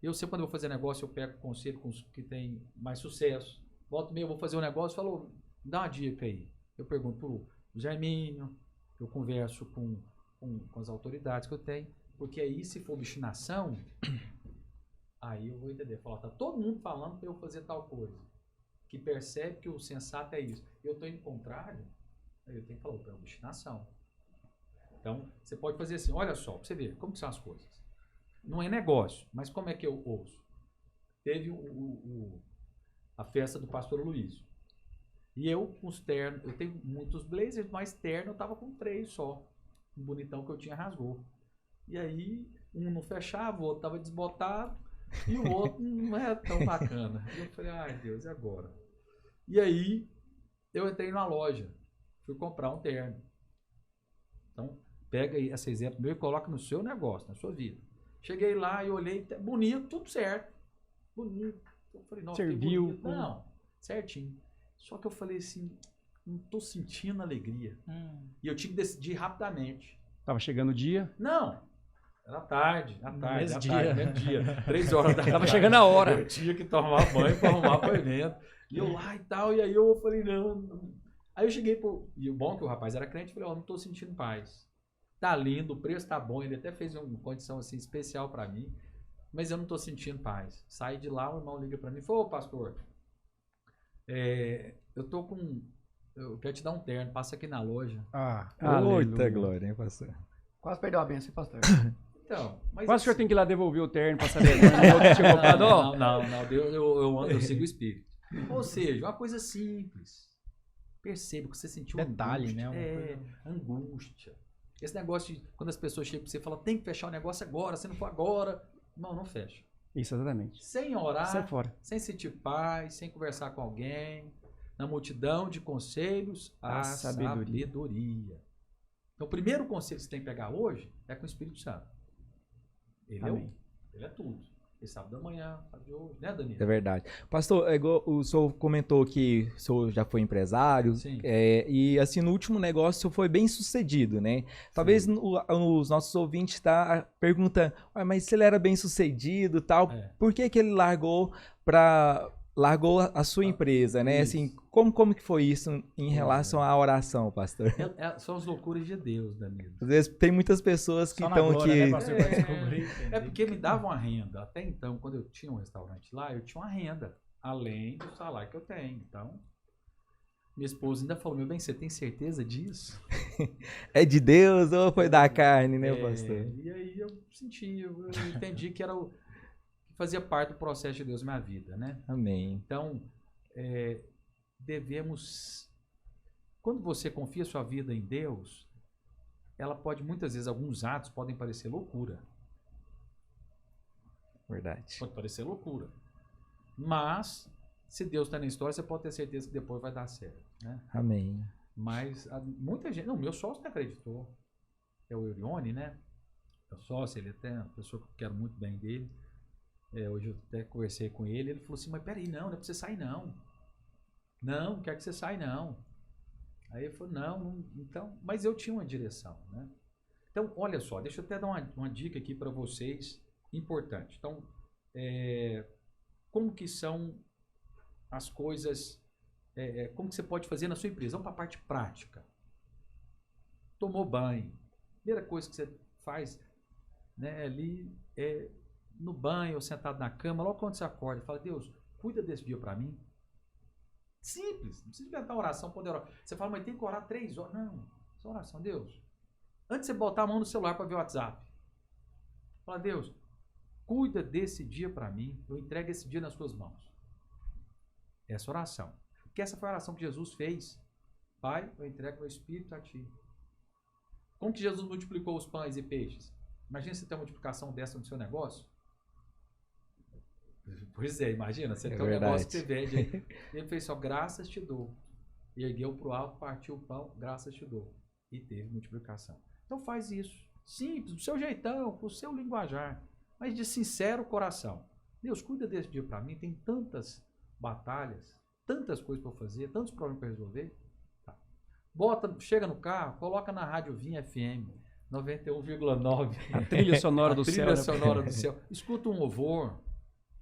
Eu sempre quando eu vou fazer negócio, eu pego conselho com os que têm mais sucesso. Volta e meia, eu vou fazer um negócio, falo, dá uma dica aí. Eu pergunto pro Germínio, eu converso com as autoridades que eu tenho, porque aí se for obstinação, aí eu vou entender. Falar, tá todo mundo falando para eu fazer tal coisa, que percebe que o sensato é isso. Eu estou indo contrário, aí eu tenho que falar, é obstinação. Então, você pode fazer assim, olha só, para você ver como que são as coisas. Não é negócio, mas como é que eu ouço? Teve a festa do pastor Luiz. E eu, com os ternos, eu tenho muitos blazers, mas terno eu tava com 3 só. Um bonitão que eu tinha rasgou. E aí, um não fechava, o outro tava desbotado, e o outro não era tão bacana. E eu falei, ai Deus, e agora? E aí, eu entrei na loja, fui comprar um terno. Então, pega aí esse exemplo meu e coloca no seu negócio, na sua vida. Cheguei lá e olhei, bonito, tudo certo. Bonito. Eu falei, nossa, Serviu. bonito. Não, certinho. Só que eu falei assim, não tô sentindo alegria. E eu tive que decidir rapidamente. Tava chegando o dia. Não, Era tarde, à No tarde, mesmo à dia. tarde, mesmo dia. 3 horas da tarde. Tava chegando a hora. Eu tinha que tomar banho pra arrumar pro evento. E eu lá e tal, e aí eu falei, não. Aí eu cheguei pro... E o bom é que o rapaz era crente, eu falei, ó, não tô sentindo paz. Tá lindo, o preço tá bom, ele até fez uma condição assim especial pra mim, mas eu não tô sentindo paz. Saí de lá, o irmão liga pra mim e falou, ô pastor, eu tô com... Eu quero te dar um terno, passa aqui na loja. Ah, Muita Aleluia. glória, hein, pastor? Quase perdeu a benção, hein, pastor? Então, mas Quase o senhor assim- tem que ir lá devolver o terno pra saber. Não, que tinha comprado, ó. Não, eu sigo o espírito. Ou seja, uma coisa simples. Perceba que você sentiu Detalhe, angústia. né? Uma coisa- Angústia. Esse negócio de quando as pessoas chegam pra você e falam, tem que fechar o negócio agora, se não for agora. Não fecha. Isso, exatamente. Sem orar, Sai fora. sem sentir paz, sem conversar com alguém, na multidão de conselhos, a sabedoria. sabedoria. Então, o primeiro conselho que você tem que pegar hoje é com o Espírito Santo. Ele Amém. ele é tudo. Ele sabe da manhã, sabe de hoje, né, Danilo? É verdade. Pastor, é igual o senhor comentou que o senhor já foi empresário. Sim. E assim, no último negócio o senhor foi bem sucedido, né? Talvez os nossos ouvintes perguntam, mas se ele era bem sucedido e tal, É. por que ele largou a sua empresa, né? Isso. Assim, como que foi isso em relação à oração, pastor? São as loucuras de Deus, Danilo. Às vezes tem muitas pessoas que Só na estão glória, aqui. né, pastor, pra descobrir, É entender. porque me dava uma renda. Até então, quando eu tinha um restaurante lá, eu tinha uma renda, além do salário que eu tenho. Então, minha esposa ainda falou, meu bem, você tem certeza disso? É de Deus ou foi da carne, né, pastor? E aí eu senti, eu entendi que que fazia parte do processo de Deus na minha vida, né? Amém. Então, devemos... Quando você confia sua vida em Deus, ela pode, muitas vezes, alguns atos podem parecer loucura. Verdade. Pode parecer loucura. Mas, se Deus está na história, você pode ter certeza que depois vai dar certo, né? Amém. Mas muita gente... Não, meu sócio não acreditou. É o Eurione, né? Meu sócio, ele até é uma pessoa que eu quero muito bem dele. Hoje eu até conversei com ele. Ele falou assim, mas peraí, não é pra você sair, não. Não quero que você saia, não. Aí ele falou, não, então... Mas eu tinha uma direção, né? Então, olha só, deixa eu até dar uma dica aqui para vocês, importante. Então, como que são as coisas... como que você pode fazer na sua empresa? Vamos para a parte prática. Tomou banho. Primeira coisa que você faz, né, ali no banho ou sentado na cama, logo quando você acorda, fala, Deus, cuida desse dia para mim. Simples, não precisa inventar oração poderosa. Você fala, mas tem que orar 3 horas. Não, só oração, Deus. Antes de você botar a mão no celular para ver o WhatsApp, fala, Deus, cuida desse dia para mim, eu entrego esse dia nas suas mãos. Essa oração. Porque essa foi a oração que Jesus fez. Pai, eu entrego meu espírito a ti. Como que Jesus multiplicou os pães e peixes? Imagina você ter uma multiplicação dessa no seu negócio. Pois é, imagina, você tem um negócio que você vende aí. Ele fez só, graças te dou. E ergueu para o alto, partiu o pão, graças te dou. E teve multiplicação. Então faz isso. Simples, do seu jeitão, com o seu linguajar. Mas de sincero coração. Deus, cuida desse dia para mim. Tem tantas batalhas, tantas coisas para fazer, tantos problemas para resolver. Tá. Chega no carro, coloca na Rádio Vinha FM 91,9. A trilha sonora do A céu. trilha né? sonora do céu. Escuta um louvor.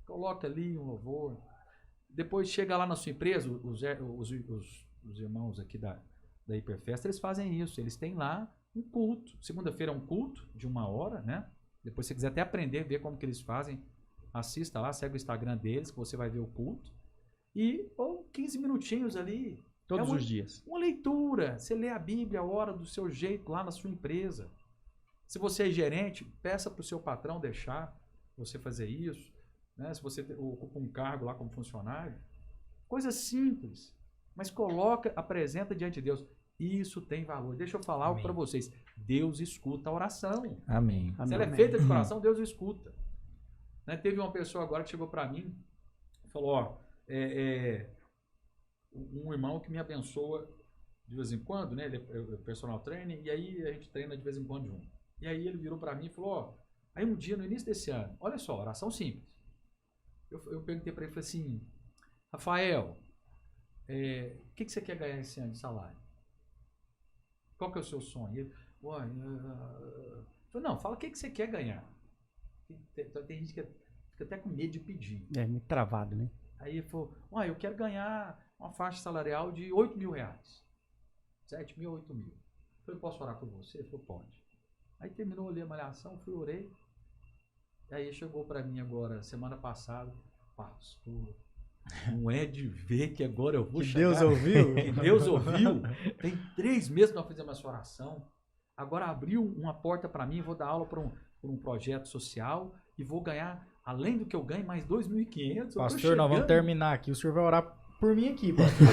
Coloca ali um louvor. Depois chega lá na sua empresa, os irmãos aqui da Hiperfesta, eles fazem isso. Eles têm lá um culto. Segunda-feira é um culto de 1 hora, né? Depois, se você quiser até aprender, ver como que eles fazem, assista lá, segue o Instagram deles, que você vai ver o culto. Ou 15 minutinhos ali. Todos os dias. Uma leitura. Você lê a Bíblia a hora do seu jeito lá na sua empresa. Se você é gerente, peça para o seu patrão deixar você fazer isso. Né? Se você ocupa um cargo lá como funcionário. Coisa simples. Mas apresenta diante de Deus. Isso tem valor. Deixa eu falar algo para vocês. Deus escuta a oração. Amém. Se ela é feita de coração, Deus escuta. Né? Teve uma pessoa agora que chegou para mim e falou, um irmão que me abençoa de vez em quando, né? Ele é personal trainer, e aí a gente treina de vez em quando junto. E aí ele virou para mim e falou, aí um dia no início desse ano, olha só, oração simples. Eu perguntei para ele, falei assim, Rafael, o que você quer ganhar esse ano de salário? Qual que é o seu sonho? E ele, falei, não, fala o que você quer ganhar. Tem gente que fica até com medo de pedir. É, muito travado, né? Aí ele falou, eu quero ganhar uma faixa salarial de R$8.000. 7 mil, 8 mil. Eu falei, posso orar por você? Ele falou, pode. Aí terminou ali a malhação, fui, orei. Aí chegou pra mim agora, semana passada, pastor, não é de ver que agora eu vou chegar. Deus ouviu? Que Deus ouviu. Tem 3 meses que nós fizemos essa oração. Agora abriu uma porta pra mim, vou dar aula para um projeto social e vou ganhar, além do que eu ganho, mais 2.500. Pastor, nós vamos terminar aqui. O senhor vai orar por mim aqui, pastor.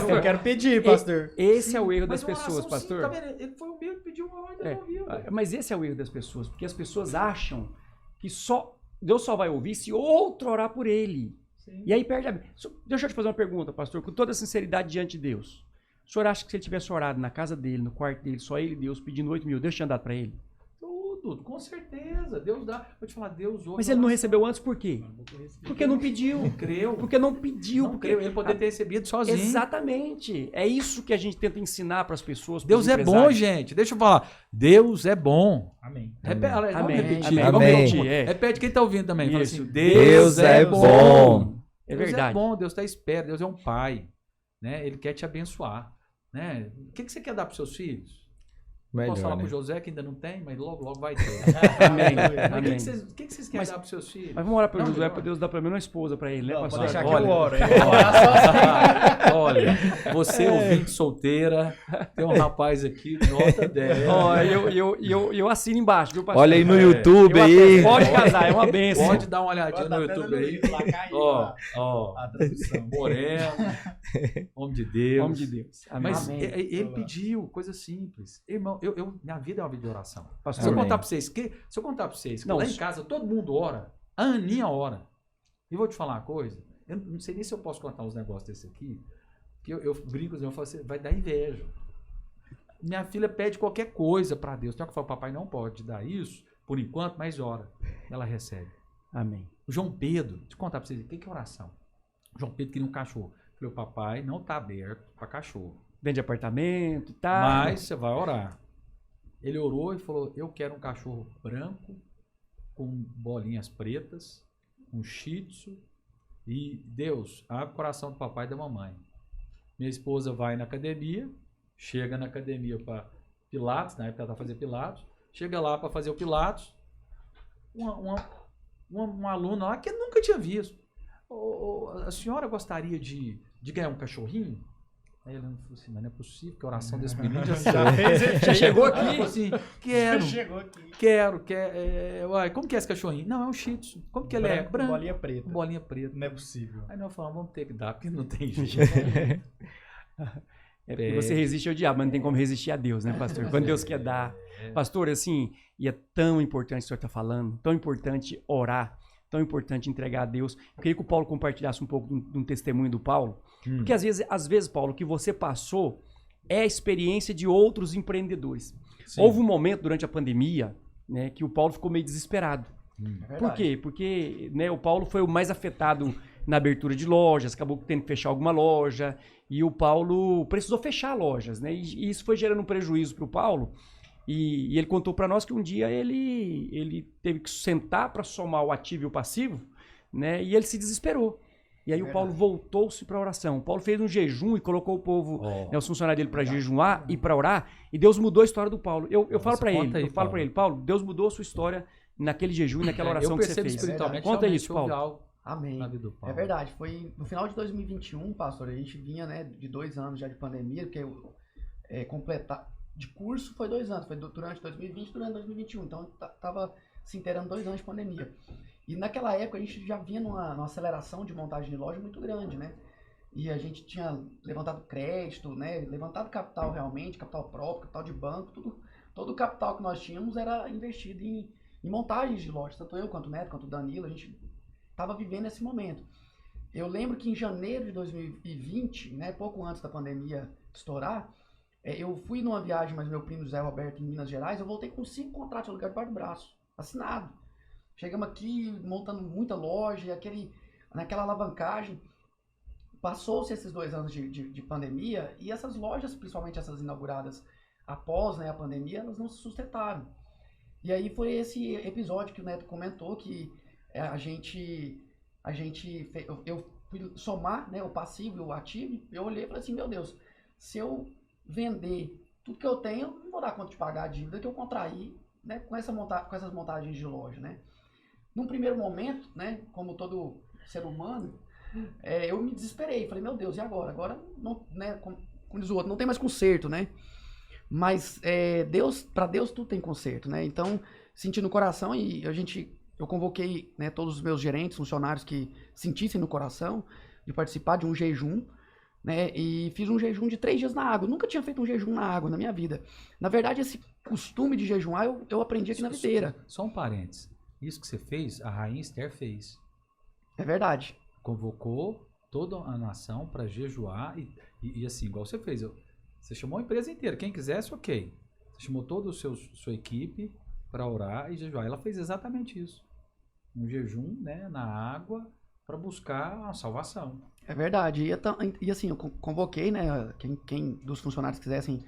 Eu quero pedir, pastor. Esse é o erro das Mas uma pessoas, oração pastor. simples, tá vendo? Ele foi humilde, pediu uma ordem, É, não ouviu. mas esse é o erro das pessoas, porque as pessoas acham que Deus só vai ouvir se outro orar por ele. Sim. E aí perde a... Deixa eu te fazer uma pergunta, pastor, com toda sinceridade diante de Deus. O senhor acha que se ele tivesse orado na casa dele, no quarto dele, só ele e Deus, pedindo 8 mil, Deus tinha dado pra ele? Tudo, com certeza. Deus dá. Vou te falar, Deus ouve. Mas ele não recebeu antes por quê? Porque não pediu. Não creu. Porque não pediu. Não creu. Ele poderia ter recebido sozinho. Exatamente. É isso que a gente tenta ensinar para as pessoas. Deus é bom, gente. Deixa eu falar. Deus é bom. Amém. Vamos Amém. repetir. Amém. Vamos Amém. repetir. É. Repete quem tá ouvindo também. Fala Isso. assim, Deus é bom. É Deus verdade. é bom, Deus está esperto, Deus é um pai, né? Ele quer te abençoar, né? O que você quer dar para seus filhos? Posso falar Melhor, pro né? José que ainda não tem, mas logo vai ter. Amém. Mas Amém. o que vocês querem Mas- dar pros seus filhos? Mas vamos orar pelo Não, Josué melhor. para Deus dar pelo menos uma esposa para ele, né, Não, pastor? pode deixar que Olha, eu oro. Eu vou orar sozinho. Olha, você ouvinte solteira, tem um rapaz aqui, nota 10. Ó, eu assino embaixo, viu, pastor? Olha aí no É. YouTube Eu aí. atendo. Pode casar, é uma benção. Pode dar uma olhadinha no YouTube aí. Ó, A tradução. moreno, homem de Deus. Homem de Deus. Amém. Mas Amém. ele pediu coisa simples. Irmão, minha vida é uma vida de oração. Pastor, Se eu Amém. contar pra vocês que Não, lá em casa todo mundo ora, a Aninha ora. E vou te falar uma coisa, eu não sei nem se eu posso contar uns negócios desse aqui, que eu brinco, eu falo assim, vai dar inveja. Minha filha pede qualquer coisa pra Deus. Tem que falar, papai não pode dar isso, por enquanto, mas ora. Ela recebe. Amém. O João Pedro, deixa eu contar pra vocês, o que é oração? O João Pedro queria um cachorro. Eu falei, o papai não tá aberto pra cachorro. Vende apartamento e tal. Mas você vai orar. Ele orou e falou, eu quero um cachorro branco, com bolinhas pretas, um shih tzu, e Deus, abre o coração do papai e da mamãe. Minha esposa vai na academia, chega na academia para Pilates, na época ela tá fazendo Pilates, chega lá para fazer o Pilates, uma aluna lá que nunca tinha visto. A senhora gostaria de ganhar um cachorrinho? Aí ela falou assim, mas não é possível, que a oração desse menino já chegou aqui. Ela falou assim, quero, Chegou aqui. uai, como que é esse cachorrinho? Não, é um shih tzu. Como que ele é? Com Branco, bolinha preta. com bolinha preta. Não é possível. Aí nós falamos, vamos ter que dar, porque não tem jeito. É porque você resiste ao diabo, mas não tem como resistir a Deus, né, pastor? Quando Deus quer dar. Pastor, assim, e é tão importante o que o senhor está falando, tão importante orar, tão importante entregar a Deus. Eu queria que o Paulo compartilhasse um pouco de um testemunho do Paulo, porque às vezes, Paulo, o que você passou é a experiência de outros empreendedores. Sim. Houve um momento durante a pandemia, né, que o Paulo ficou meio desesperado. Por quê? Porque, né, o Paulo foi o mais afetado na abertura de lojas, acabou tendo que fechar alguma loja, e o Paulo precisou fechar lojas, né? E isso foi gerando um prejuízo para o Paulo. E ele contou para nós que um dia ele teve que sentar para somar o ativo e o passivo, né? E ele se desesperou. E aí o Paulo voltou-se para a oração. O Paulo fez um jejum e colocou o povo, né, os funcionários dele para jejuar e para orar. E Deus mudou a história do Paulo. Eu falo para ele, Paulo, Deus mudou a sua história naquele jejum, naquela oração que você percebo fez. espiritualmente, Conta realmente isso, houve Paulo. algo Amém. na vida do Paulo. É verdade, foi no final de 2021, pastor, a gente vinha, né, de 2 anos já de pandemia, porque completar de curso foi 2 anos, foi durante 2020 durante 2021, então tava se inteirando 2 anos de pandemia. E naquela época a gente já vinha numa aceleração de montagem de loja muito grande, né? E a gente tinha levantado crédito, né, levantado capital realmente, capital próprio, capital de banco, todo o capital que nós tínhamos era investido em montagens de lojas, tanto eu quanto o Neto, quanto o Danilo, a gente estava vivendo esse momento. Eu lembro que em janeiro de 2020, né, pouco antes da pandemia estourar, eu fui numa viagem, mas meu primo José Roberto em Minas Gerais, eu voltei com 5 contratos de aluguel debaixo do braço, assinado. Chegamos aqui montando muita loja, naquela alavancagem. Passou-se esses 2 anos de pandemia e essas lojas, principalmente essas inauguradas após, né, a pandemia, elas não se sustentaram. E aí foi esse episódio que o Neto comentou que eu fui somar, né, o passivo e o ativo, eu olhei e falei assim, meu Deus, se eu vender tudo que eu tenho, eu não vou dar conta de pagar a dívida que eu contraí, né, com essas montagens de loja, né. Num primeiro momento, né, como todo ser humano, eu me desesperei, falei, meu Deus, e agora? Agora, não, né, como diz o outro, não tem mais conserto, né. Mas para Deus tudo tem conserto, né. Então, senti no coração e eu convoquei, né, todos os meus gerentes, funcionários que sentissem no coração de participar de um jejum, né, e fiz um jejum de 3 dias na água. Eu nunca tinha feito um jejum na água na minha vida. Na verdade, esse costume de jejuar eu aprendi aqui na videira. Só um parênteses. Isso que você fez, a rainha Esther fez. É verdade. Convocou toda a nação para jejuar e assim, igual você fez. Você chamou a empresa inteira. Quem quisesse, ok. Você chamou toda a sua equipe para orar e jejuar. Ela fez exatamente isso. Um jejum, né, na água para buscar a salvação. É verdade. E assim, eu convoquei, né, quem dos funcionários quisessem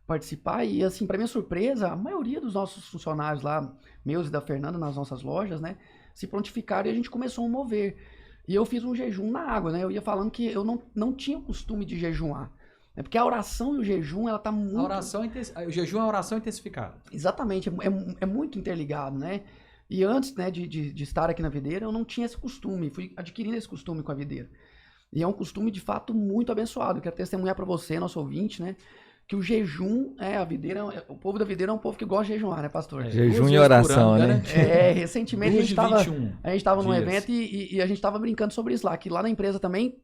participar. E assim, para minha surpresa, a maioria dos nossos funcionários lá, meus e da Fernanda, nas nossas lojas, né, se prontificaram e a gente começou a mover. E eu fiz um jejum na água, né? Eu ia falando que eu não tinha o costume de jejuar. É porque a oração e o jejum, ela tá muito... O jejum é a oração intensificada. Exatamente, é muito interligado, né? E antes, né, de estar aqui na videira, eu não tinha esse costume, fui adquirindo esse costume com a videira. E é um costume, de fato, muito abençoado. Eu quero testemunhar para você, nosso ouvinte, né, que o jejum, a videira, o povo da videira é um povo que gosta de jejuar, né, pastor? Jejum e oração, ano, né? Recentemente a gente estava num dias. evento e a gente estava brincando sobre isso lá, que lá na empresa também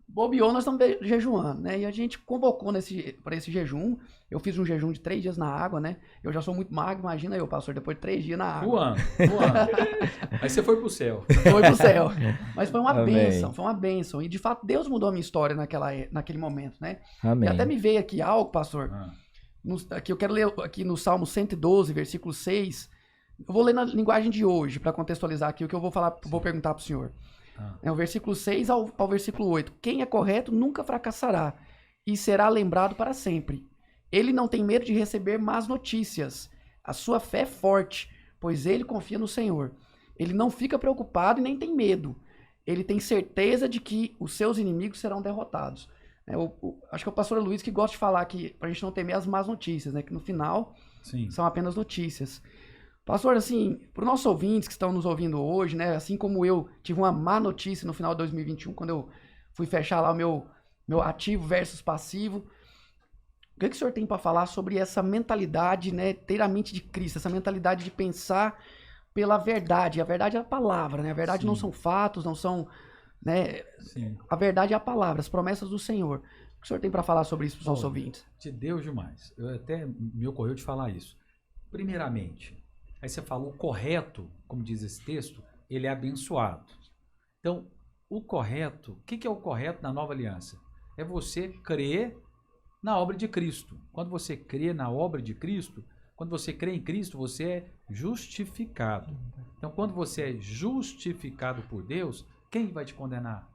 bobeou, nós estamos jejuando, né? E a gente convocou para esse jejum. Eu fiz um jejum de 3 dias na água, né? Eu já sou muito magro, imagina eu, pastor, depois de 3 dias na água. Voando. Aí você foi pro céu. Foi pro céu. Mas foi uma Amém. bênção, foi uma bênção. E de fato, Deus mudou a minha história naquele momento, né? Amém. E até me veio aqui algo, pastor. Aqui eu quero ler aqui no Salmo 112, versículo 6. Eu vou ler na linguagem de hoje, para contextualizar aqui o que eu vou perguntar pro senhor. É o versículo 6 ao versículo 8. Quem é correto nunca fracassará e será lembrado para sempre. Ele não tem medo de receber más notícias. A sua fé é forte, pois ele confia no Senhor. Ele não fica preocupado e nem tem medo. Ele tem certeza de que os seus inimigos serão derrotados. Acho que é o pastor Luiz que gosta de falar que pra gente não temer as más notícias, né? Que no final são apenas notícias. Pastor, assim, para os nossos ouvintes que estão nos ouvindo hoje, né, assim como eu tive uma má notícia no final de 2021, quando eu fui fechar lá o meu ativo versus passivo, o que o senhor tem para falar sobre essa mentalidade, né, inteiramente de Cristo, essa mentalidade de pensar pela verdade? A verdade é a palavra, né? A verdade não são fatos, não são, né? A verdade é a palavra, as promessas do Senhor. O que o senhor tem para falar sobre isso para os nossos ouvintes? De Deus demais. Eu até me ocorreu de falar isso. Primeiramente, aí você falou o correto, como diz esse texto, ele é abençoado. Então, o correto, o que é o correto na nova aliança? É você crer na obra de Cristo. Quando você crê na obra de Cristo, quando você crê em Cristo, você é justificado. Então, quando você é justificado por Deus, quem vai te condenar?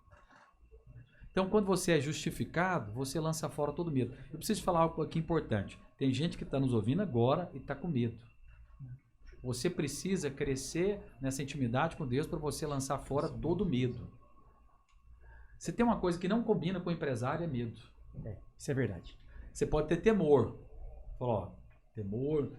Então, quando você é justificado, você lança fora todo medo. Eu preciso falar algo aqui importante. Tem gente que está nos ouvindo agora e está com medo. Você precisa crescer nessa intimidade com Deus para você lançar fora todo medo. Você tem uma coisa que não combina com o empresário, é medo. Isso é verdade. Você pode ter temor. Falou, temor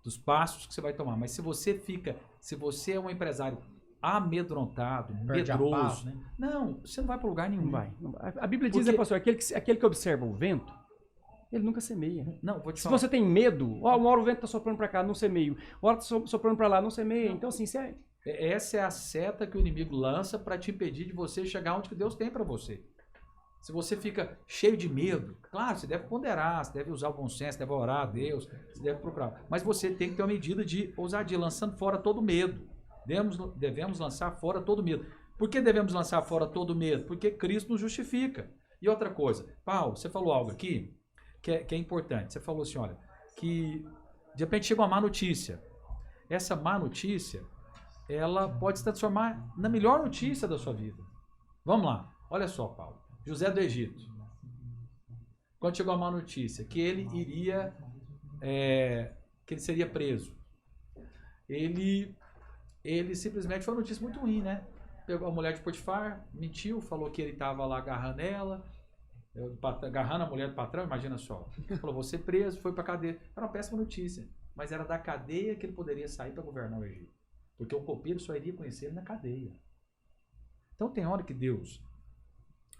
dos passos que você vai tomar. Mas se você é um empresário amedrontado, medroso, né? não, você não vai para lugar nenhum. Não vai. A Bíblia diz, né, pastor, aquele que observa o vento, ele nunca semeia. Não, vou te Se falar. você tem medo, uma hora o vento está soprando para cá, não semeio. Uma hora está soprando para lá, não semeia. Então, assim, essa é a seta que o inimigo lança para te impedir de você chegar onde que Deus tem para você. Se você fica cheio de medo, claro, você deve ponderar, você deve usar o bom senso, deve orar a Deus, você deve procurar. Mas você tem que ter uma medida de ousadia, lançando fora todo medo. Devemos lançar fora todo medo. Por que devemos lançar fora todo medo? Porque Cristo nos justifica. E outra coisa, Paulo, você falou algo aqui que é importante. Você falou assim, olha, que de repente chega uma má notícia. Essa má notícia, ela pode se transformar na melhor notícia da sua vida. Vamos lá, olha só, Paulo. José do Egito. Quando chegou a má notícia, que ele seria preso. ele simplesmente foi uma notícia muito ruim, né? Pegou a mulher de Potifar, mentiu, falou que ele estava lá agarrando ela, agarrando a mulher do patrão, imagina só. Falou, vou ser preso, foi pra cadeia. Era uma péssima notícia, mas era da cadeia que ele poderia sair para governar o Egito. Porque o copeiro só iria conhecer ele na cadeia. Então tem hora que Deus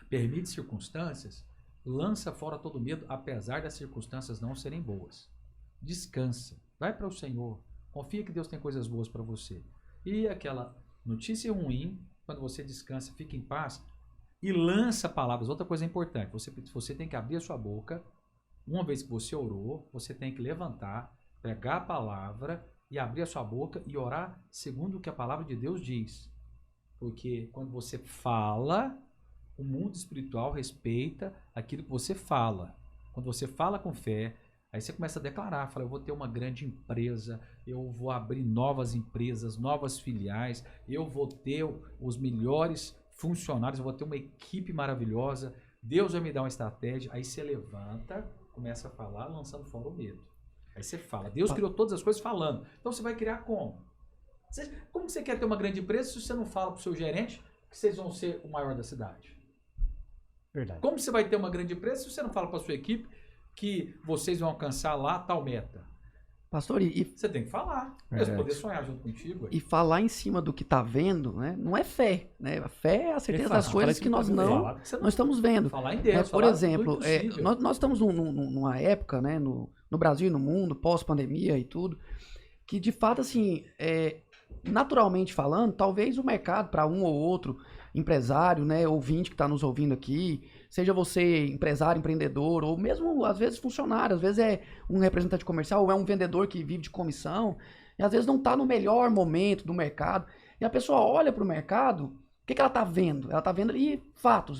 permite circunstâncias, lança fora todo medo, apesar das circunstâncias não serem boas. Descansa, vai para o Senhor, confia que Deus tem coisas boas para você. E aquela notícia ruim, quando você descansa, fica em paz e lança palavras. Outra coisa importante, você tem que abrir a sua boca. Uma vez que você orou, você tem que levantar, pegar a palavra e abrir a sua boca e orar segundo o que a palavra de Deus diz. Porque quando você fala, o mundo espiritual respeita aquilo que você fala. Quando você fala com fé, aí você começa a declarar, fala, eu vou ter uma grande empresa, eu vou abrir novas empresas, novas filiais, eu vou ter os melhores funcionários, eu vou ter uma equipe maravilhosa, Deus vai me dar uma estratégia. Aí você levanta, começa a falar, lançando fora o medo. Aí você fala, Deus criou todas as coisas falando. Então você vai criar como? Como você quer ter uma grande empresa se você não fala para o seu gerente que vocês vão ser o maior da cidade? Verdade. Como você vai ter uma grande empresa se você não fala para a sua equipe que vocês vão alcançar lá tal meta? Pastor, Você tem que falar. Eles poder sonhar junto contigo. e falar em cima do que tá vendo, né? Não é fé, né? A fé é a certeza das coisas que nós não estamos vendo. Falar em Deus. Por exemplo, nós estamos numa época, né, no Brasil e no mundo, pós-pandemia e tudo, que de fato, assim, naturalmente falando, talvez o mercado para um ou outro empresário, né, ouvinte que está nos ouvindo aqui, seja você empresário, empreendedor, ou mesmo às vezes funcionário, às vezes é um representante comercial, ou é um vendedor que vive de comissão, e às vezes não está no melhor momento do mercado, e a pessoa olha para o mercado, o que ela está vendo? Ela está vendo ali fatos,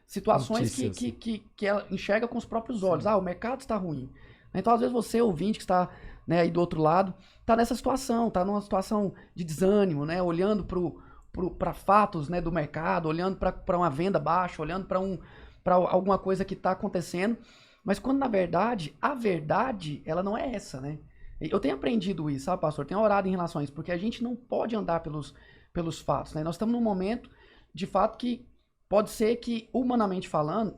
situações que ela enxerga com os próprios olhos. O mercado está ruim. Então, às vezes você, ouvinte que está, né, aí do outro lado, está nessa situação, está numa situação de desânimo, né, olhando para fatos, né, do mercado, olhando para uma venda baixa, olhando para alguma coisa que está acontecendo, mas quando na verdade, a verdade, ela não é essa, né? Eu tenho aprendido isso, sabe, pastor? Tenho orado em relação a isso, porque a gente não pode andar pelos fatos, né? Nós estamos num momento, de fato, que pode ser que, humanamente falando,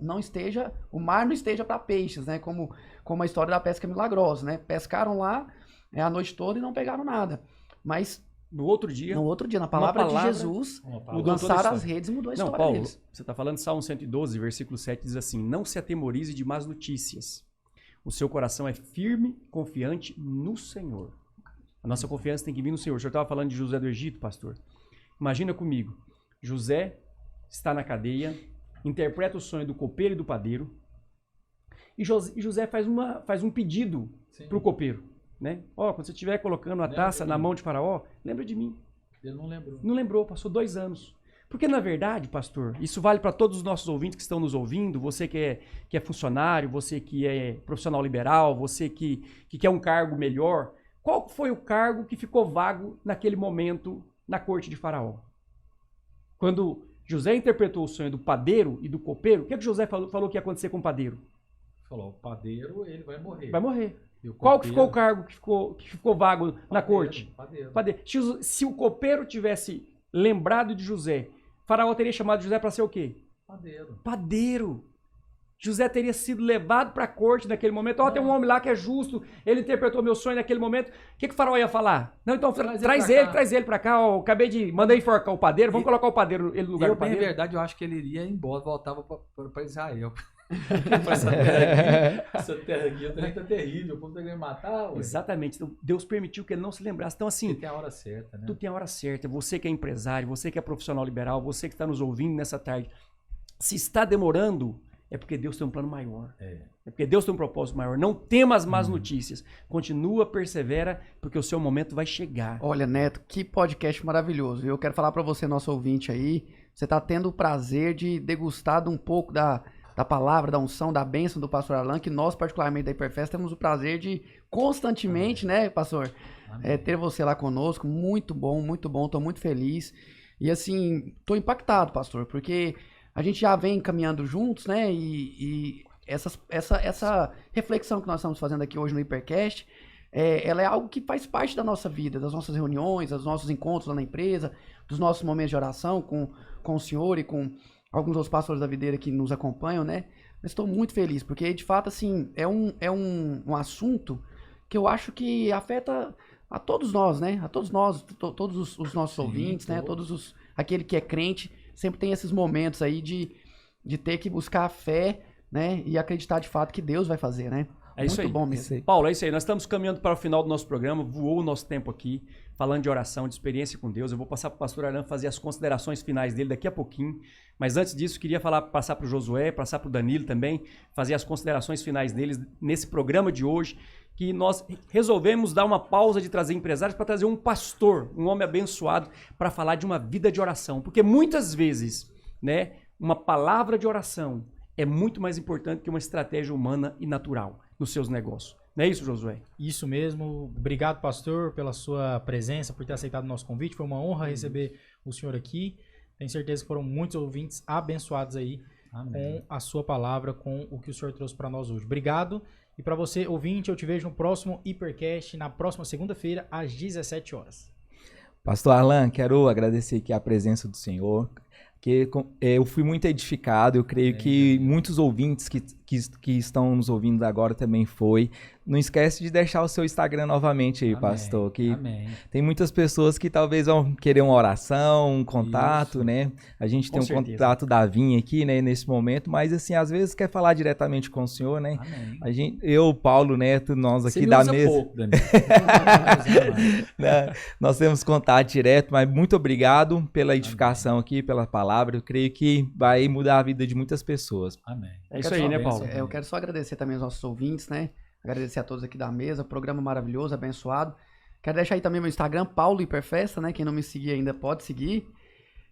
o mar não esteja para peixes, né? Como a história da pesca milagrosa, né? Pescaram lá a noite toda e não pegaram nada, mas No outro dia, na palavra de Jesus, lançaram as redes e mudou a história Paulo, deles. você está falando de Salmo 112, versículo 7, diz assim, não se atemorize de más notícias. O seu coração é firme, confiante no Senhor. A nossa confiança tem que vir no Senhor. O senhor estava falando de José do Egito, pastor. Imagina comigo, José está na cadeia, interpreta o sonho do copeiro e do padeiro, e José faz um pedido para o copeiro. Né? Quando você estiver colocando a taça na mão de Faraó, lembra de mim. Ele não lembrou. Não lembrou, passou 2 anos. Porque, na verdade, pastor, isso vale para todos os nossos ouvintes que estão nos ouvindo, você que é funcionário, você que é profissional liberal, você que quer um cargo melhor. Qual foi o cargo que ficou vago naquele momento na corte de Faraó? Quando José interpretou o sonho do padeiro e do copeiro, o que José falou que ia acontecer com o padeiro? Falou, o padeiro, ele vai morrer. Vai morrer. Qual que ficou o cargo que ficou vago na corte? Padeiro. Se o copeiro tivesse lembrado de José, Faraó teria chamado José para ser o quê? Padeiro. José teria sido levado para a corte naquele momento. Tem um homem lá que é justo, ele interpretou meu sonho naquele momento. O que o Faraó ia falar? Não, então traz ele para cá. Acabei de mandar enforcar o padeiro, vamos colocar o padeiro no lugar do padeiro. Na verdade, eu acho que ele iria embora, voltava para Israel. Essa terra aqui, o trem tá terrível, o povo tá querendo matar. Ué. Exatamente. Então, Deus permitiu que ele não se lembrasse. Então, assim. Tem a hora certa, né? Tu tem a hora certa. Você que é empresário, você que é profissional liberal, você que está nos ouvindo nessa tarde. Se está demorando, é porque Deus tem um plano maior. É porque Deus tem um propósito maior. Não tema as más notícias. Continua, persevera, porque o seu momento vai chegar. Olha, Neto, que podcast maravilhoso. Eu quero falar para você, nosso ouvinte aí, você tá tendo o prazer de degustar um pouco da palavra, da unção, da bênção do pastor Alan, que nós, particularmente da Hiperfest, temos o prazer de constantemente, né, pastor, ter você lá conosco. Muito bom, tô muito feliz. E assim, tô impactado, pastor, porque a gente já vem caminhando juntos, né, e essa reflexão que nós estamos fazendo aqui hoje no Hipercast ela é algo que faz parte da nossa vida, das nossas reuniões, dos nossos encontros lá na empresa, dos nossos momentos de oração com o senhor e com alguns outros pastores da videira que nos acompanham, né? Mas estou muito feliz, porque de fato, assim, é um assunto que eu acho que afeta a todos nós, né? A todos nós, todos os nossos ouvintes, né? Aquele que é crente, sempre tem esses momentos aí de ter que buscar a fé, né? E acreditar de fato que Deus vai fazer, né? É isso Muito aí. bom mesmo. Paulo, é isso aí. Nós estamos caminhando para o final do nosso programa. Voou o nosso tempo aqui, falando de oração, de experiência com Deus. Eu vou passar para o pastor Arlan fazer as considerações finais dele daqui a pouquinho. Mas antes disso, queria passar para o Josué, passar para o Danilo também, fazer as considerações finais deles nesse programa de hoje, que nós resolvemos dar uma pausa de trazer empresários para trazer um pastor, um homem abençoado, para falar de uma vida de oração. Porque muitas vezes, né, uma palavra de oração é muito mais importante que uma estratégia humana e natural nos seus negócios. Não é isso, Josué? Isso mesmo. Obrigado, pastor, pela sua presença, por ter aceitado o nosso convite. Foi uma honra receber o senhor aqui. Tenho certeza que foram muitos ouvintes abençoados aí com a sua palavra, com o que o senhor trouxe para nós hoje. Obrigado. E para você, ouvinte, eu te vejo no próximo Hipercast, na próxima segunda-feira, às 17 horas. Pastor Arlan, quero agradecer aqui a presença do senhor, que eu fui muito edificado, eu creio que muitos ouvintes que estão nos ouvindo agora também foi. Não esquece de deixar o seu Instagram novamente aí, pastor, que tem muitas pessoas que talvez vão querer uma oração, um contato, né? A gente tem um contato da Vinha aqui, né, nesse momento, mas assim, às vezes quer falar diretamente com o senhor, né? Eu, Paulo Neto, nós aqui da mesa. Pouco, Danilo. Nós temos contato direto, mas muito obrigado pela edificação aqui, pela palavra. Eu creio que vai mudar a vida de muitas pessoas. Amém. É isso aí, né, Paulo? Eu quero só agradecer também aos nossos ouvintes, né? Agradecer a todos aqui da mesa, programa maravilhoso, abençoado. Quero deixar aí também meu Instagram, Paulo Hiperfesta, né? Quem não me seguir ainda pode seguir.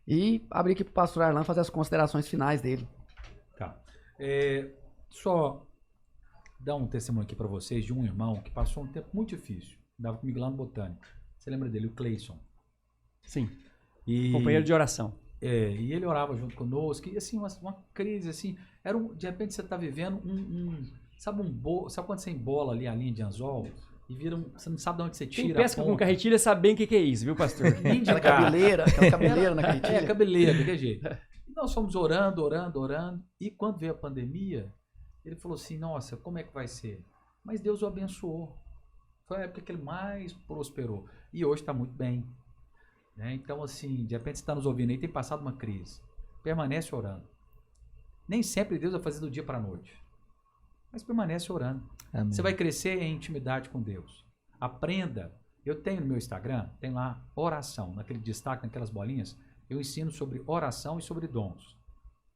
E abrir aqui pro pastor Arlan fazer as considerações finais dele. Tá. Só dar um testemunho aqui para vocês de um irmão que passou um tempo muito difícil. Andava comigo lá no Botânico. Você lembra dele? O Cleison. Sim. Companheiro de oração. E ele orava junto conosco. E assim, uma crise assim. De repente você tá vivendo sabe quando você embola ali a linha de anzol e você não sabe de onde você tira. Quem pesca com carretilha sabe bem o que é isso, viu, pastor? Aquela cabeleira na carretilha. Cabeleira, de que jeito. E nós fomos orando. E quando veio a pandemia, ele falou assim, nossa, como é que vai ser? Mas Deus o abençoou. Foi a época que ele mais prosperou. E hoje está muito bem. Né? Então, assim, de repente você está nos ouvindo aí, tem passado uma crise. Permanece orando. Nem sempre Deus vai fazer do dia para a noite. Mas permanece orando. Amém. Você vai crescer em intimidade com Deus. Aprenda. Eu tenho no meu Instagram, tem lá oração, naquele destaque, naquelas bolinhas, eu ensino sobre oração e sobre dons.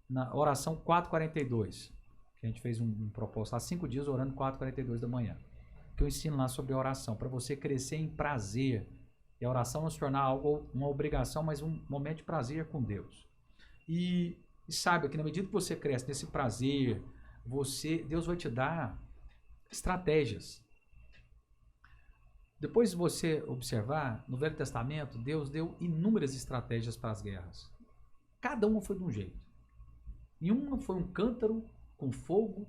Na oração 4:42, que a gente fez um propósito há 5 dias orando 4:42 da manhã. Que eu ensino lá sobre oração, para você crescer em prazer. E a oração não se tornar algo, uma obrigação, mas um momento de prazer com Deus. E saiba que na medida que você cresce nesse prazer, Deus vai te dar estratégias. Depois de você observar, no Velho Testamento, Deus deu inúmeras estratégias para as guerras. Cada uma foi de um jeito. Em uma foi um cântaro com fogo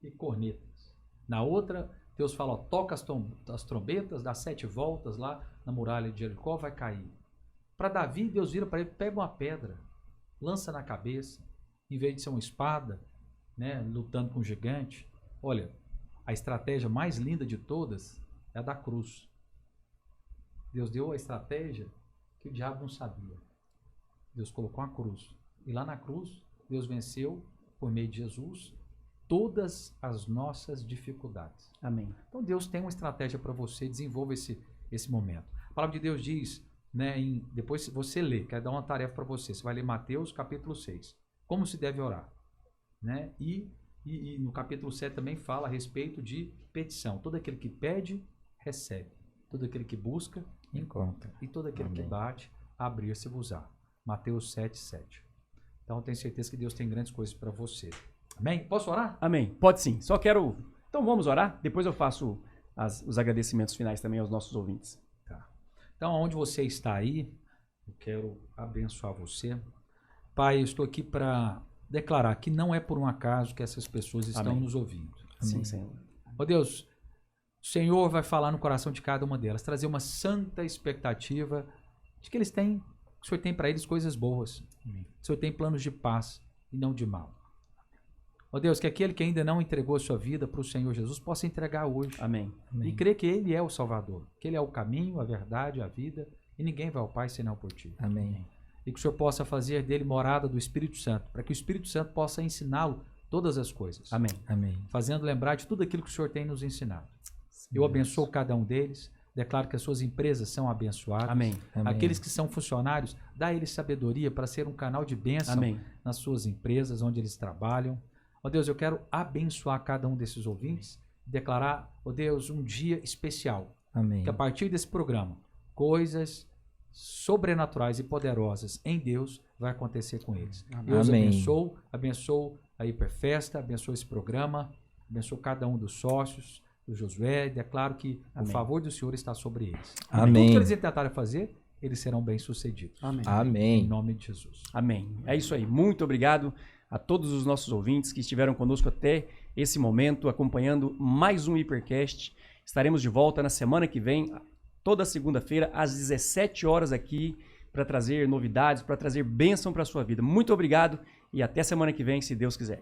e cornetas. Na outra, Deus fala, toca as trombetas, dá 7 voltas lá na muralha de Jericó, vai cair. Para Davi, Deus vira para ele, pega uma pedra, lança na cabeça, em vez de ser uma espada, né, lutando com um gigante. Olha, a estratégia mais linda de todas é a da cruz. Deus deu a estratégia que o diabo não sabia. Deus colocou a cruz. E lá na cruz, Deus venceu, por meio de Jesus, todas as nossas dificuldades. Amém. Então Deus tem uma estratégia para você, desenvolva esse momento. A palavra de Deus diz, né, depois você lê, quero dar uma tarefa para você. Você vai ler Mateus capítulo 6. Como se deve orar. Né? E no capítulo 7 também fala a respeito de petição. Todo aquele que pede, recebe. Todo aquele que busca, encontra. E todo aquele que bate, abrir-se-vos-á. Mateus 7:7. Então eu tenho certeza que Deus tem grandes coisas para você. Amém? Posso orar? Amém. Pode sim. Então vamos orar? Depois eu faço os agradecimentos finais também aos nossos ouvintes. Tá. Então, onde você está aí, eu quero abençoar você. Pai, eu estou aqui para declarar que não é por um acaso que essas pessoas estão nos ouvindo. Sim, Senhor. Ó Deus, O Senhor vai falar no coração de cada uma delas, trazer uma santa expectativa de que eles têm, que o Senhor tem para eles coisas boas. O Senhor tem planos de paz e não de mal. Ó Deus, que aquele que ainda não entregou a sua vida para o Senhor Jesus possa entregar hoje. Amém. E crer que Ele é o Salvador, que Ele é o caminho, a verdade, a vida, e ninguém vai ao Pai senão por Ti. Amém. E que o Senhor possa fazer dele morada do Espírito Santo, para que o Espírito Santo possa ensiná-lo todas as coisas. Amém. Amém. Fazendo lembrar de tudo aquilo que o Senhor tem nos ensinado. Eu abençoo cada um deles, declaro que as suas empresas são abençoadas. Amém. Amém. Aqueles que são funcionários, dá a eles sabedoria para ser um canal de bênção Amém. nas suas empresas, onde eles trabalham. Ó Deus, eu quero abençoar cada um desses ouvintes, declarar, ó Deus, um dia especial. Amém. Que a partir desse programa, coisas sobrenaturais e poderosas em Deus vai acontecer com eles. Deus Amém. abençoe a Hiperfesta, abençoe esse programa, abençoe cada um dos sócios, do Josué, e declaro que Amém. o favor do Senhor está sobre eles. Amém. Tudo que eles tentarem fazer, eles serão bem-sucedidos. Amém. Em Amém. nome de Jesus. Amém. É isso aí. Muito obrigado a todos os nossos ouvintes que estiveram conosco até esse momento, acompanhando mais um Hipercast. Estaremos de volta na semana que vem, toda segunda-feira, às 17 horas aqui, para trazer novidades, para trazer bênção para a sua vida. Muito obrigado e até semana que vem, se Deus quiser.